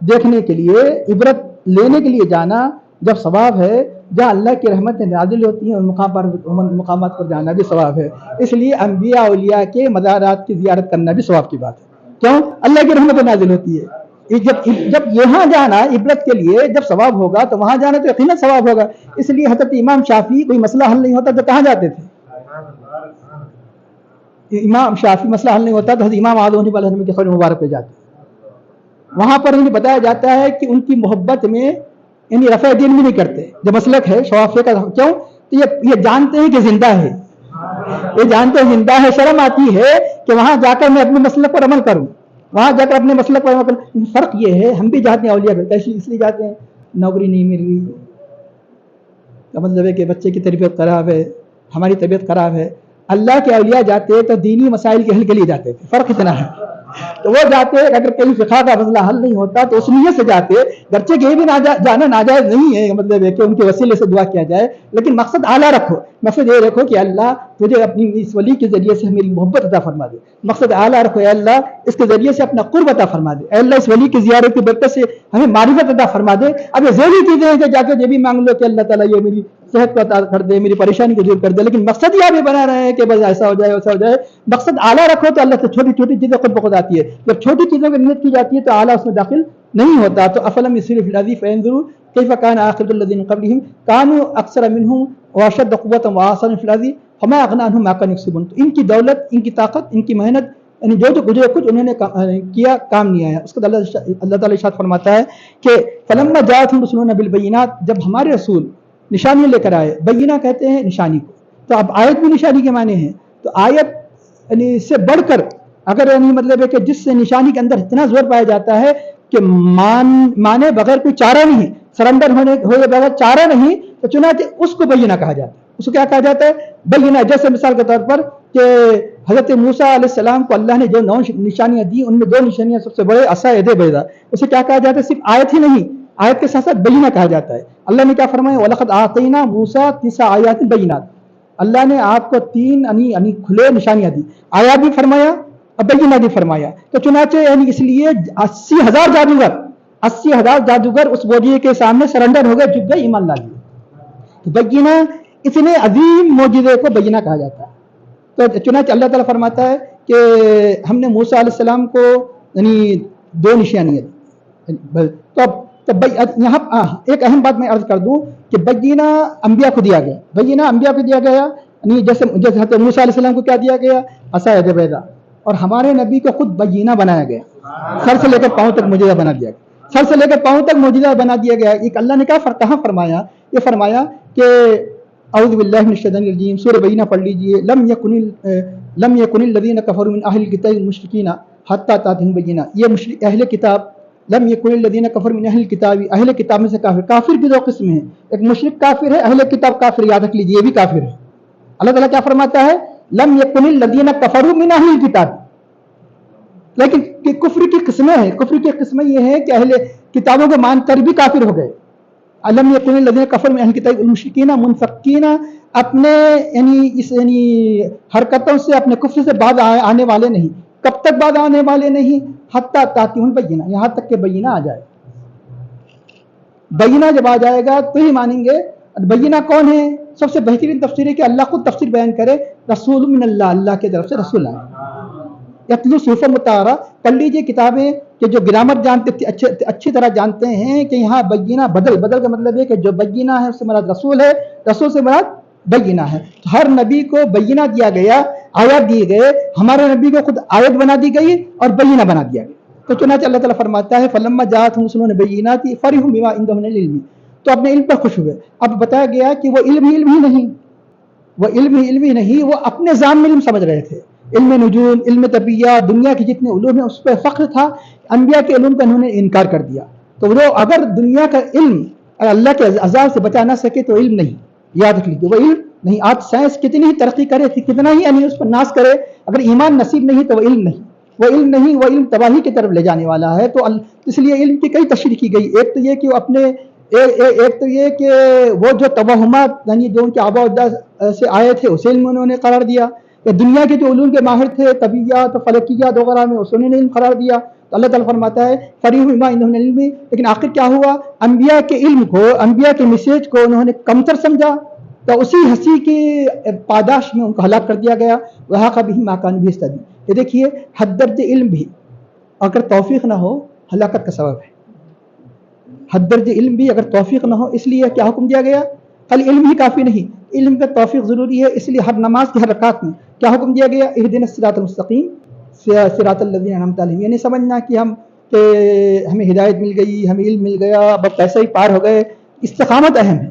دیکھنے کے لیے، عبرت لینے کے لیے جانا جب ثواب ہے، جہاں اللہ کی رحمتیں نازل ہوتی ہیں ان مقامات پر جانا بھی ثواب ہے۔ اس لیے انبیاء اولیاء کے مزارات کی زیارت کرنا بھی ثواب کی بات ہے۔ کیوں؟ اللہ کی رحمتیں نازل ہوتی ہے۔ جب یہاں جانا عبرت کے لیے جب ثواب ہوگا تو وہاں جانا تو یقیناً ثواب ہوگا۔ اس لیے حضرت امام شافعی کوئی مسئلہ حل نہیں ہوتا تو کہاں جاتے تھے؟ امام شافعی مسئلہ حل نہیں ہوتا تو حضرت امام اعظم علیہ السلام کے قبر مبارک پہ جاتے، وہاں پر انہیں بتایا جاتا ہے کہ ان کی محبت میں یعنی رفع دین بھی نہیں کرتے، جو مسلک ہے شوافیہ کا۔ کیوں؟ تو یہ جانتے ہیں کہ زندہ ہے، یہ جانتے ہیں زندہ ہے، شرم آتی ہے کہ وہاں جا کر میں اپنے مسلک پر عمل کروں، وہاں جا کر اپنے مسلک پر عمل کروں۔ فرق یہ ہے ہم بھی جاتے ہیں اولیاء کیسے اس لیے جاتے ہیں، نوکری نہیں مل رہی، کا مطلب ہے کہ بچے کی طبیعت خراب ہے، ہماری طبیعت خراب ہے۔ اللہ کے اولیاء جاتے تو دینی مسائل کے حل کے لیے جاتے تھے، فرق اتنا ہے۔ تو وہ جاتے اگر کہیں فقہ کا مسئلہ حل نہیں ہوتا تو اس نیت سے جاتے، گرچہ کہ یہ بھی جانا ناجائز نہیں ہے، مطلب ہے کہ ان کے وسیلے سے دعا کیا جائے، لیکن مقصد اعلیٰ رکھو، مقصد یہ رکھو کہ اللہ تجھے اپنی اس ولی کے ذریعے سے میری محبت عطا فرما دے، مقصد اعلیٰ رکھو، اے اللہ اس کے ذریعے سے اپنا قرب عطا فرما دے، اے اللہ اس ولی کی زیارت کی برکت سے ہمیں معرفت عطا فرما دے۔ اب یہ ذیلی چیزیں ہیں کہ جا کے یہ بھی مانگ لو کہ اللہ تعالیٰ یہ میری صحت کو عطا کر دے، میری پریشانی کو دور کر دے، لیکن مقصد یہ بھی بنا رہے ہیں کہ بس ایسا ہو جائے ویسا ہو جائے۔ مقصد اعلیٰ رکھو تو اللہ سے چھوٹی چھوٹی چیزیں خود بخود آتی ہے، جب چھوٹی چیزوں کی نیت کی جاتی ہے تو اعلیٰ اس میں داخل نہیں ہوتا۔ تو افلم یسیروا فی الارض فینظروا کیف کان عاقبۃ الذین من قبلہم کانوا اکثر منہم واشد قوۃ وآثارا فی الارض فما اغنی عنہم ما کانوا یکسبون۔ تو ان کی دولت، ان کی طاقت، ان کی محنت، یعنی جو کچھ انہوں نے کیا کام نہیں آیا۔ اس کے بعد اللہ تعالیٰ ارشاد فرماتا ہے کہ فلما جاءتہم رسلنا بالبینات، جب ہمارے رسول نشانی لے کر آئے، بینہ کہتے ہیں نشانی کو، تو اب آیت بھی نشانی کے معنی ہیں، تو آیت یعنی اس سے بڑھ کر اگر یعنی مطلب ہے کہ جس سے نشانی کے اندر اتنا زور پایا جاتا ہے کہ مانے بغیر کوئی چارہ نہیں، سرنڈر ہوئے بغیر چارہ نہیں، تو چنانچہ اس کو بینہ کہا جاتا ہے۔ اس کو کیا کہا جاتا ہے؟ بینہ۔ جیسے مثال کے طور پر کہ حضرت موسیٰ علیہ السلام کو اللہ نے جو 9 نشانیاں دی، ان میں 2 نشانیاں سب سے بڑے عصا ید بیضا، اسے کیا کہا جاتا ہے؟ صرف آیت ہی نہیں، آیت کے ساتھ ساتھ بینہ کہا جاتا ہے۔ اللہ نے کیا فرمایا؟ وَلَقَدْ آتَيْنَا مُوسَىٰ 9 آیات بینات، اللہ نے آپ کو 3 یعنی کھلے نشانیاں دی، آیات بھی فرمایا اور بینہ بھی فرمایا۔ تو چنانچہ یعنی اس لیے 80,000 جادوگر اس معجزے کے سامنے سرنڈر ہو گئے، جھک گئے، ایمان لا لیے۔ تو بینہ اتنے عظیم معجزے کو بینہ کہا جاتا ہے۔ تو چنانچہ اللہ تعالیٰ فرماتا ہے کہ ہم نے موسیٰ علیہ السلام کو یعنی 2 نشانیاں دی۔ تو یہاں ایک اہم بات میں عرض کر دوں کہ بینہ انبیاء کو دیا گیا، بینہ انبیاء کو دیا گیا، یعنی جیسے حضرت موسیٰ علیہ السلام کو کیا دیا گیا؟ عصا ید بیضا، اور ہمارے نبی کو خود بینہ بنایا گیا، سر سے لے کر پاؤں تک معجزہ بنا دیا گیا، سر سے لے کر پاؤں تک معجزہ بنا دیا گیا۔ ایک اللہ نے کہاں فرمایا؟ یہ فرمایا کہ اعوذ باللہ من الشیطان الرجیم، سورہ بینہ پڑھ لیجئے، لم یکن الذین کفروا من اہل الکتاب المشرکین حتی تأتیہم بینہ۔ یہ اہل کتاب، لم یکن الذین کفروا من اہل الکتاب، اہل کتاب میں سے کافر، کافر کی 2 قسم ہیں، ایک مشرک کافر ہے، اہل کتاب کافر، یاد رکھ لیجئے یہ بھی کافر ہے۔ اللہ تعالیٰ کیا فرماتا ہے؟ لم یکن الذین کفروا من اہل الکتاب، لیکن کفر کی قسمیں ہیں، کفر کی قسمیں یہ ہیں کہ اہل کتابوں کو مان کر بھی کافر ہو گئے۔ لم یکن الذین کفروا من اہل الکتاب المشرکین منفکین، اپنے یعنی حرکتوں سے، اپنے کفر سے بعد آنے والے نہیں۔ کب تک بعد آنے والے نہیں؟ حتی تأتیہم بینہ، یہاں تک کہ بینہ آ جائے۔ بینہ جب آ جائے گا تو ہی مانیں گے۔ بینہ کون ہے؟ سب سے بہترین تفسیر ہے کہ اللہ خود تفسیر بیان کرے، رسول من اللہ، اللہ کی طرف سے رسول آئے۔ یتلو صحفا مطہرہ، پڑھ لیجیے کتابیں کہ جو گرامر جانتے اچھی طرح جانتے ہیں کہ یہاں بینہ بدل کا مطلب ہے کہ جو بینہ ہے اس سے مراد رسول ہے، رسول سے مراد بینہ ہے۔ تو ہر نبی کو بینہ دیا گیا، آیات دیے گئے، ہمارے نبی کو خود آیت بنا دی گئی اور بینہ بنا دیا گیا۔ تو چنانچہ اللہ تعالیٰ فرماتا ہے فلما جاءتہم رسلنا بالبینات فرحوا بما عندہم من العلم، تو اپنے علم پر خوش ہوئے۔ اب بتایا گیا کہ وہ علم ہی نہیں، وہ علم ہی نہیں، وہ اپنے ذات میں علم سمجھ رہے تھے، علم نجوم، علم طبیعت، دنیا کے جتنے علوم ہیں اس پہ فخر تھا، انبیاء کے علوم کا انہوں نے انکار کر دیا. تو وہ اگر دنیا کا علم اللہ کے عذاب سے بچا نہ سکے تو علم نہیں، یاد رکھ لیجیے وہ علم نہیں. آج سائنس کتنی ہی ترقی کرے، کتنا ہی یعنی اس پر ناز کرے، اگر ایمان نصیب نہیں تو وہ علم نہیں، وہ علم نہیں، وہ علم تباہی کی طرف لے جانے والا ہے. تو اس لیے علم کی کئی تشریح کی گئی. ایک تو یہ کہ وہ اپنے ایک تو یہ کہ وہ جو توہمات یعنی جو ان کے آباء و اجداد سے آئے تھے اسے علم انہوں نے قرار دیا، کہ دنیا کے جو علوم کے ماہر تھے طبیعیات و فلکیات وغیرہ میں اس نے علم قرار دیا. تو اللہ تعالیٰ فرماتا ہے فریح بما عندهم من العلم، لیکن آخر کیا ہوا، انبیاء کے علم کو، انبیاء کے میسیج کو انہوں نے کمتر سمجھا، تو اسی ہنسی کی پاداش میں ان کو ہلاک کر دیا گیا. وحاق بہم ما کانوا به یستهزئون. یہ دیکھیے حد درجہ علم بھی اگر توفیق نہ ہو ہلاکت کا سبب ہے. حد درجہ علم بھی اگر توفیق نہ ہو، اس لیے کیا حکم دیا گیا، خالی علم ہی کافی نہیں، علم کا توفیق ضروری ہے. اس لیے ہر نماز کی ہر رکعت میں کیا حکم دیا گیا، اہدنا الصراط المستقیم صراط الذین انعمت علیہم. یہ نہیں سمجھنا کہ ہمیں ہدایت مل گئی، ہمیں علم مل گیا، بس ایسے ہی پار ہو گئے. استقامت اہم ہے،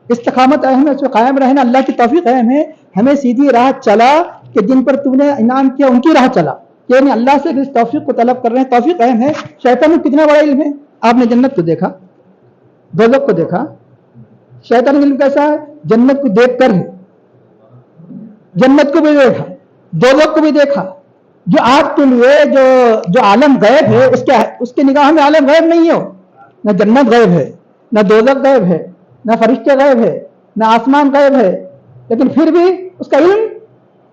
استقامت اہم ہے، اس میں قائم رہنا. اللہ کی توفیق اہم ہے، ہمیں سیدھی راہ چلا کہ جن پر تم نے انعام کیا ان کی راہ چلا، یعنی اللہ سے اس توفیق کو طلب کر رہے ہیں. توفیق اہم ہے. شیطان میں کتنا بڑا علم ہے، آپ نے جنت کو دیکھا، دوزخ کو دیکھا. شیطان کا علم کیسا ہے، جنت کو دیکھ کر ہی، جنت کو بھی دیکھا، دوزخ کو بھی دیکھا. جو آپ کے لیے جو عالم غیب ہے اس کے نگاہ میں عالم غیب نہیں ہو. نہ جنت غیب ہے، نہ دوزخ غیب ہے، نہ فرشتے غیب ہے، نہ آسمان غیب ہے، لیکن پھر بھی اس کا علم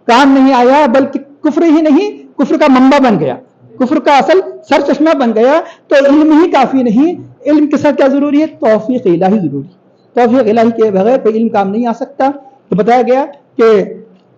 کام نہیں آیا، بلکہ کفر ہی نہیں، کفر کا منبع بن گیا، کفر کا اصل سر چشمہ بن گیا. تو علم ہی کافی نہیں، علم کے ساتھ کیا ضروری ہے، توفیق الہی ضروری. توفیق الہی کے بغیر کوئی علم کام نہیں آ سکتا. تو بتایا گیا کہ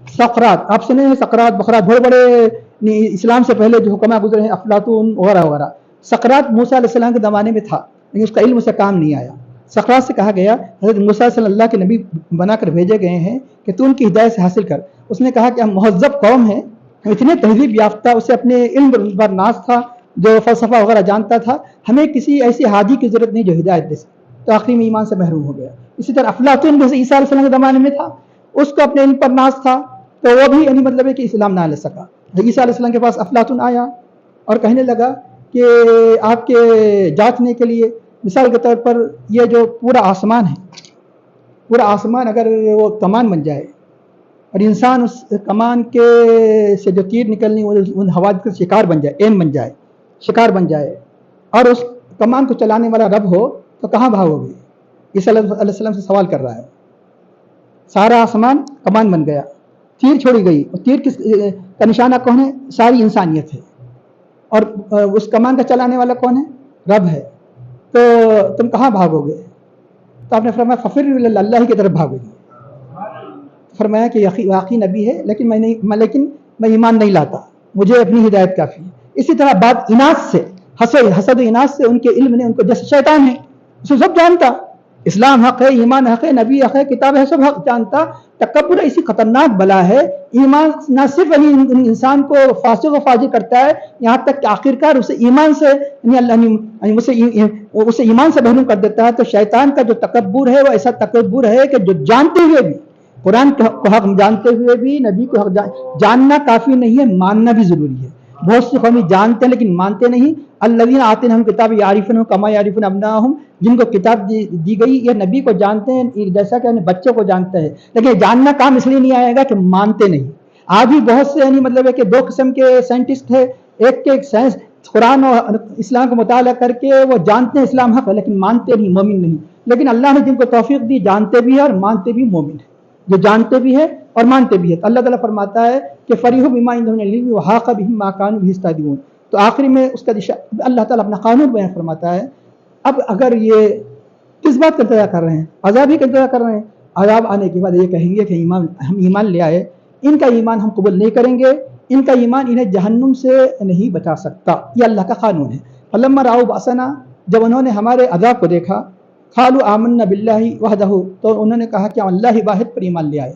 سقراط، آپ سنے ہیں سقراط بخراط، بڑے بڑے اسلام سے پہلے جو حکماء گزرے ہیں، افلاطون وغیرہ وغیرہ. سقراط موسیٰ علیہ السلام کے زمانے میں تھا، لیکن اس کا علم اسے کام نہیں آیا. سقراط سے کہا گیا، حضرت موسیٰ صلی اللہ کے نبی بنا کر بھیجے گئے ہیں کہ تو ان کی ہدایت سے حاصل کر. اس نے کہا کہ ہم مہذب قوم ہیں، ہم اتنے تہذیب یافتہ، اسے اپنے علم پر ناز تھا، جو فلسفہ وغیرہ جانتا تھا، ہمیں کسی ایسی حاجی کی ضرورت نہیں جو ہدایت دے سکے. تو آخری میں ایمان سے محروم ہو گیا. اسی طرح افلاطون جیسے عیسیٰ علیہ السلام کے زمانے میں تھا، اس کو اپنے علم پر ناز تھا، تو وہ بھی یعنی مطلب ہے کہ اسلام نہ لے سکا. عیسیٰ علیہ السلام کے پاس افلاطون آیا اور کہنے لگا کہ آپ کے جانچنے کے لیے، مثال کے طور پر یہ جو پورا آسمان ہے، پورا آسمان اگر وہ کمان بن جائے اور انسان اس کمان کے سے جو تیر نکلنی ان حوادث کا شکار بن جائے، ایم بن جائے، شکار بن جائے، اور اس کمان کو چلانے والا رب ہو، تو کہاں بھاگو گے؟ عیسیٰ علیہ السلام سے سوال کر رہا ہے. سارا آسمان کمان بن گیا، تیر چھوڑی گئی، اور تیر کا نشانہ کون ہے؟ ساری انسانیت ہے، اور اس کمان کا چلانے والا کون ہے؟ رب ہے. تو تم کہاں بھاگو گے؟ تو آپ نے فرمایا ففر اللہ کی طرف بھاگو گے. فرمایا کہ واقعی نبی ہے، لیکن میں ایمان نہیں لاتا، مجھے اپنی ہدایت کافی ہے. اسی طرح بات اناث سے، حسد و اناث سے ان کے علم نے ان کو، جیسے شیطان ہے اسے سب جانتا، اسلام حق ہے، ایمان حق ہے، نبی حق ہے، کتاب ہے، سب حق جانتا. تکبر ایسی خطرناک بلا ہے. ایمان نہ صرف انسان کو فاسق و فاجر کرتا ہے، یہاں تک کہ آخرکار اسے ایمان سے اسے ایمان سے محروم کر دیتا ہے. تو شیطان کا جو تکبر ہے وہ ایسا تکبر ہے کہ جو جانتے ہوئے بھی، قرآن کو حق جانتے ہوئے بھی نبی کو حق جاننا کافی نہیں ہے، ماننا بھی ضروری ہے. بہت سی قومی جانتے ہیں لیکن مانتے نہیں. الذین آتیناہم کتاب یعرفونہ کما یعرفون ابناءہم، جن کو کتاب دی گئی یہ نبی کو جانتے ہیں جیسا کہ بچوں کو جانتے ہیں، لیکن جاننا کام اس لیے نہیں آئے گا کہ مانتے نہیں. آج بھی بہت سے یعنی مطلب ہے کہ دو قسم کے سائنٹسٹ ہیں، ایک کے سائنس قرآن اور اسلام کا مطالعہ کر کے وہ جانتے ہیں اسلام حق ہے لیکن مانتے نہیں، مومن نہیں. لیکن اللہ نے جن کو توفیق دی، جانتے بھی ہے اور مانتے بھی، مومن ہے جو جانتے بھی ہے اور مانتے بھی ہے. اللہ تعالیٰ فرماتا ہے کہ فریحوا بما عندهم من العلم وحاق بهم ما كانوا به يستهزئون. تو آخری میں اس کا اللہ تعالیٰ اپنا قانون بیان فرماتا ہے. اب اگر یہ کس بات کا انتظار کر رہے ہیں؟ عذاب ہی کا انتظار کر رہے ہیں. عذاب آنے کے بعد یہ کہیں گے کہ ہم ایمان لے آئے، ان کا ایمان ہم قبول نہیں کریں گے، ان کا ایمان انہیں جہنم سے نہیں بچا سکتا. یہ اللہ کا قانون ہے. فلما رأوا بأسنا، جب انہوں نے ہمارے عذاب کو دیکھا، قالوا آمنا باللہ وحدہ، تو انہوں نے کہا کہ ہم اللہ واحد پر ایمان لے آئے،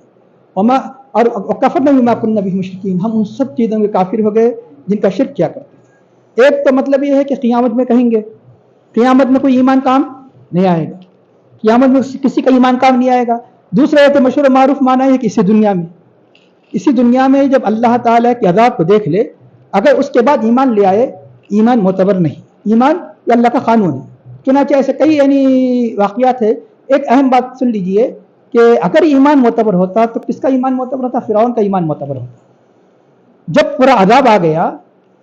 اور کفرنا بما كنا به مشرکین، ہم ان سب چیزوں میں کافر ہو گئے جن کا شرک کیا کرتے. ایک تو مطلب یہ ہے کہ قیامت میں کہیں گے، قیامت میں کوئی ایمان کام نہیں آئے گا، قیامت میں کسی کا ایمان کام نہیں آئے گا. دوسرا یہ تو مشہور و معروف معنی ہے کہ اسی دنیا میں اسی دنیا میں جب اللہ تعالیٰ کے عذاب کو دیکھ لے، اگر اس کے بعد ایمان لے آئے، ایمان معتبر نہیں، ایمان یہ اللہ کا قانون ہے۔ چنانچہ ایسے کئی واقعات ہے۔ ایک اہم بات سن لیجئے کہ اگر ایمان معتبر ہوتا تو کس کا ایمان معتبر ہوتا؟ فرعون کا ایمان معتبر ہوتا۔ جب پورا عذاب آ گیا،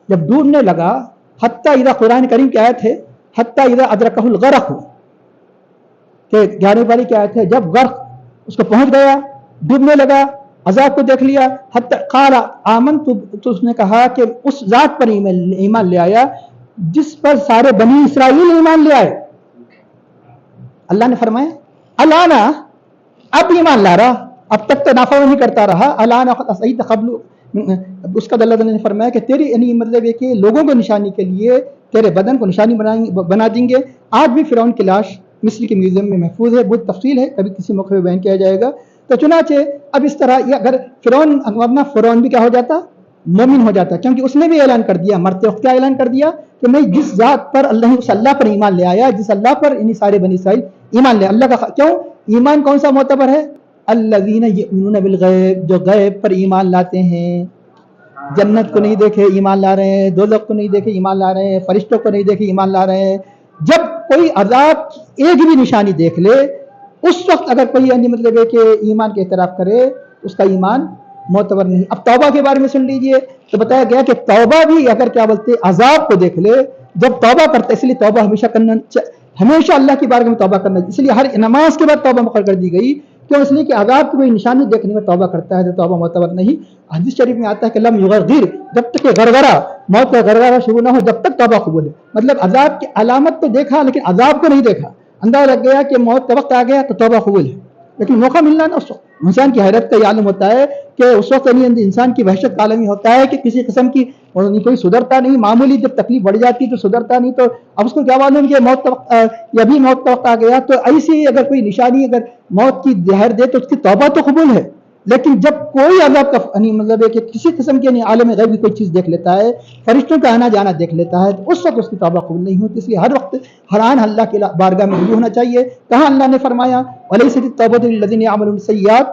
جب ڈوبنے لگا، حتیٰ اذا قرآن کریم کی آیت ہے حتیٰ اذا ادرکہ الغرق، کہ 11ویں پاری کی آیت ہے، جب غرق اس کو پہنچ گیا، ڈوبنے لگا، عذاب کو دیکھ لیا، حتی قال آمنت، تو اس نے کہا کہ اس ذات پر ایمان لے آیا جس پر سارے بنی اسرائیل ایمان لے آئے۔ اللہ نے فرمایا الانا، اب ایمان لا رہا، اب تک تو نافرمانی کرتا رہا، الانا قد عصیت قبل، اس کا اللہ تعالیٰ نے فرمایا کہ تیری یعنی مطلب ہے کہ لوگوں کو نشانی کے لیے تیرے بدن کو نشانی بنا دیں گے۔ آج بھی فرعون کی لاش مصر کے میوزیم میں محفوظ ہے، بہت تفصیل ہے، کبھی کسی موقع پہ بیان کیا جائے گا۔ تو چنانچہ اب اس طرح یہ اگر فرعون بھی کیا ہو جاتا؟ مومن ہو جاتا، کیونکہ اس نے بھی اعلان کر دیا، مرتے وقت کیا اعلان کر دیا کہ میں جس ذات پر اس اللہ پر ایمان لے آیا، جس اللہ پر یعنی سارے بنی اسرائیل ایمان لے، اللہ کا کیوں ایمان کون سا معتبر ہے؟ الذین یؤمنون بالغیب، جو غیب پر ایمان لاتے ہیں، جنت کو نہیں دیکھے ایمان لا رہے ہیں، دوزخ کو نہیں دیکھے ایمان لا رہے ہیں، فرشتوں کو نہیں دیکھے ایمان لا رہے ہیں۔ جب کوئی عذاب ایک بھی نشانی دیکھ لے، اس وقت اگر کوئی یعنی مطلب ہے کہ ایمان کے اعتراف کرے، اس کا ایمان معتبر نہیں۔ اب توبہ کے بارے میں سن لیجئے، تو بتایا گیا کہ توبہ بھی اگر کیا بولتے عذاب کو دیکھ لے، جب توبہ کرتا ہے، اس لیے توبہ ہمیشہ اللہ کی بارگاہ میں توبہ کرنا، اس لیے ہر نماز کے بعد توبہ مقرر کر دی گئی، کیوں؟ اس لیے کہ عذاب کی کوئی نشانی دیکھنے میں توبہ کرتا ہے تو توبہ معتبر نہیں۔ حدیث شریف میں آتا ہے کہ لم یغرغر، جب تک کہ غرغرہ، موت کا غرغرہ شروع نہ ہو جب تک توبہ قبول ہے۔ مطلب عذاب کی علامت تو دیکھا لیکن عذاب کو نہیں دیکھا، اندازہ لگ گیا کہ موت کا وقت آ گیا تو توبہ قبول ہے، لیکن موقع ملنا نا اس وقت انسان کی حیرت کا یہ عالم ہوتا ہے کہ اس وقت انسان کی وحشت کا عالم ہی ہوتا ہے کہ کسی قسم کی کوئی سدھرتا نہیں، معمولی جب تکلیف بڑھ جاتی تو سدھرتا نہیں، تو اب اس کو کیا معلوم کہ موت کا وقت یا بھی موت کا وقت آ گیا، تو ایسی اگر کوئی نشانی اگر موت کی ظاہر دے تو اس کی توبہ تو قبول ہے۔ لیکن جب کوئی عذاب کا مطلب ہے کہ کسی قسم کے عالم غیب کی کوئی چیز دیکھ لیتا ہے، فرشتوں کا آنا جانا دیکھ لیتا ہے، تو اس وقت اس کی توبہ قبول نہیں ہوتی۔ اس لیے ہر وقت ہر آن اللہ کی بارگاہ میں رجوع ہونا چاہیے۔ کہاں اللہ نے فرمایا وَلَيْسَتِ التَّوْبَةُ لِلَّذِينَ يَعْمَلُونَ السَّيِّئَاتِ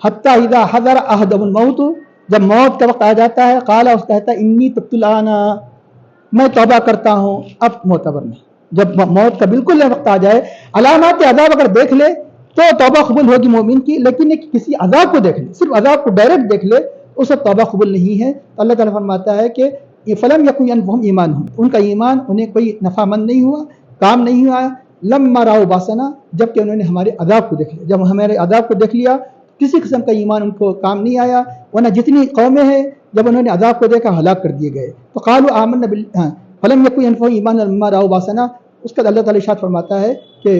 حَتَّى إِذَا حَضَرَ أَحَدَهُمُ الْمَوْتُ، جب موت کا وقت آ جاتا ہے، قال اس کہتا ہے انی تبت الآن، میں توبہ کرتا ہوں، اب معتبر نہیں۔ جب موت کا بالکل وقت آ جائے، علامات عذاب اگر دیکھ لے تو توبہ قبول ہوگی مومن کی، لیکن کسی عذاب کو دیکھ لے، صرف عذاب کو ڈائریکٹ دیکھ لے، اس وقت توبہ قبول نہیں ہے۔ تو اللہ تعالیٰ فرماتا ہے کہ فلم یکن ينفعهم ایمانهم، ان کا ایمان انہیں کوئی نفع مند نہیں ہوا، کام نہیں ہوا، لما راؤ باسنا، جب کہ انہوں نے ہمارے عذاب کو دیکھ لیا، جب ہمارے عذاب کو دیکھ لیا کسی قسم کا ایمان ان کو کام نہیں آیا، ورنہ جتنی قومیں ہیں جب انہوں نے عذاب کو دیکھا ہلاک کر دیے گئے۔ تو قالوا آمنا فلم یکن ينفعهم ایمان لما راؤ باسنا، اس کا اللہ تعالیٰ ارشاد فرماتا ہے کہ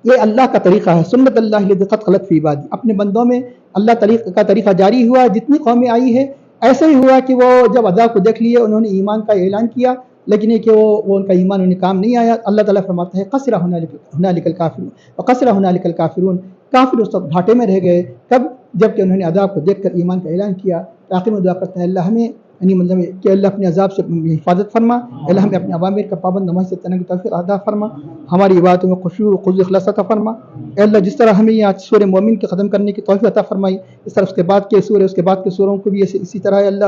یہ اللہ کا طریقہ ہے، سنت اللہ الذی قد خلت فی عبادی، اپنے بندوں میں اللہ کا طریقہ جاری ہوا، جتنی قومیں آئی ہیں ایسے ہی ہوا کہ وہ جب عذاب کو دیکھ لیے انہوں نے ایمان کا اعلان کیا، لیکن یہ کہ وہ ان کا ایمان انہیں کام نہیں آیا۔ اللہ تعالیٰ فرماتا ہے خسر ہنالک الکافرون وخسر ہنالک الکافرون، کافر اس وقت گھاٹے میں رہ گئے، کب؟ جب کہ انہوں نے عذاب کو دیکھ کر ایمان کا اعلان کیا۔ آخر میں دعا کرتا ہے اللہ ہمیں مطلب کہ اللہ اپنے عذاب سے حفاظت فرما، اللہ ہمیں اپنے عوامر کا پابند نماز سے تنگ توفیق عطا فرما، ہماری عبادتوں میں خشوع و خضوع اخلاص عطا فرما۔ اے اللہ جس طرح ہمیں یہ سورہ مومن کے ختم کرنے کی توفیق عطا فرمائی، اس طرح اس کے بعد کے سورہ اس کے بعد کے سوروں کو بھی اسی طرح ہے اللہ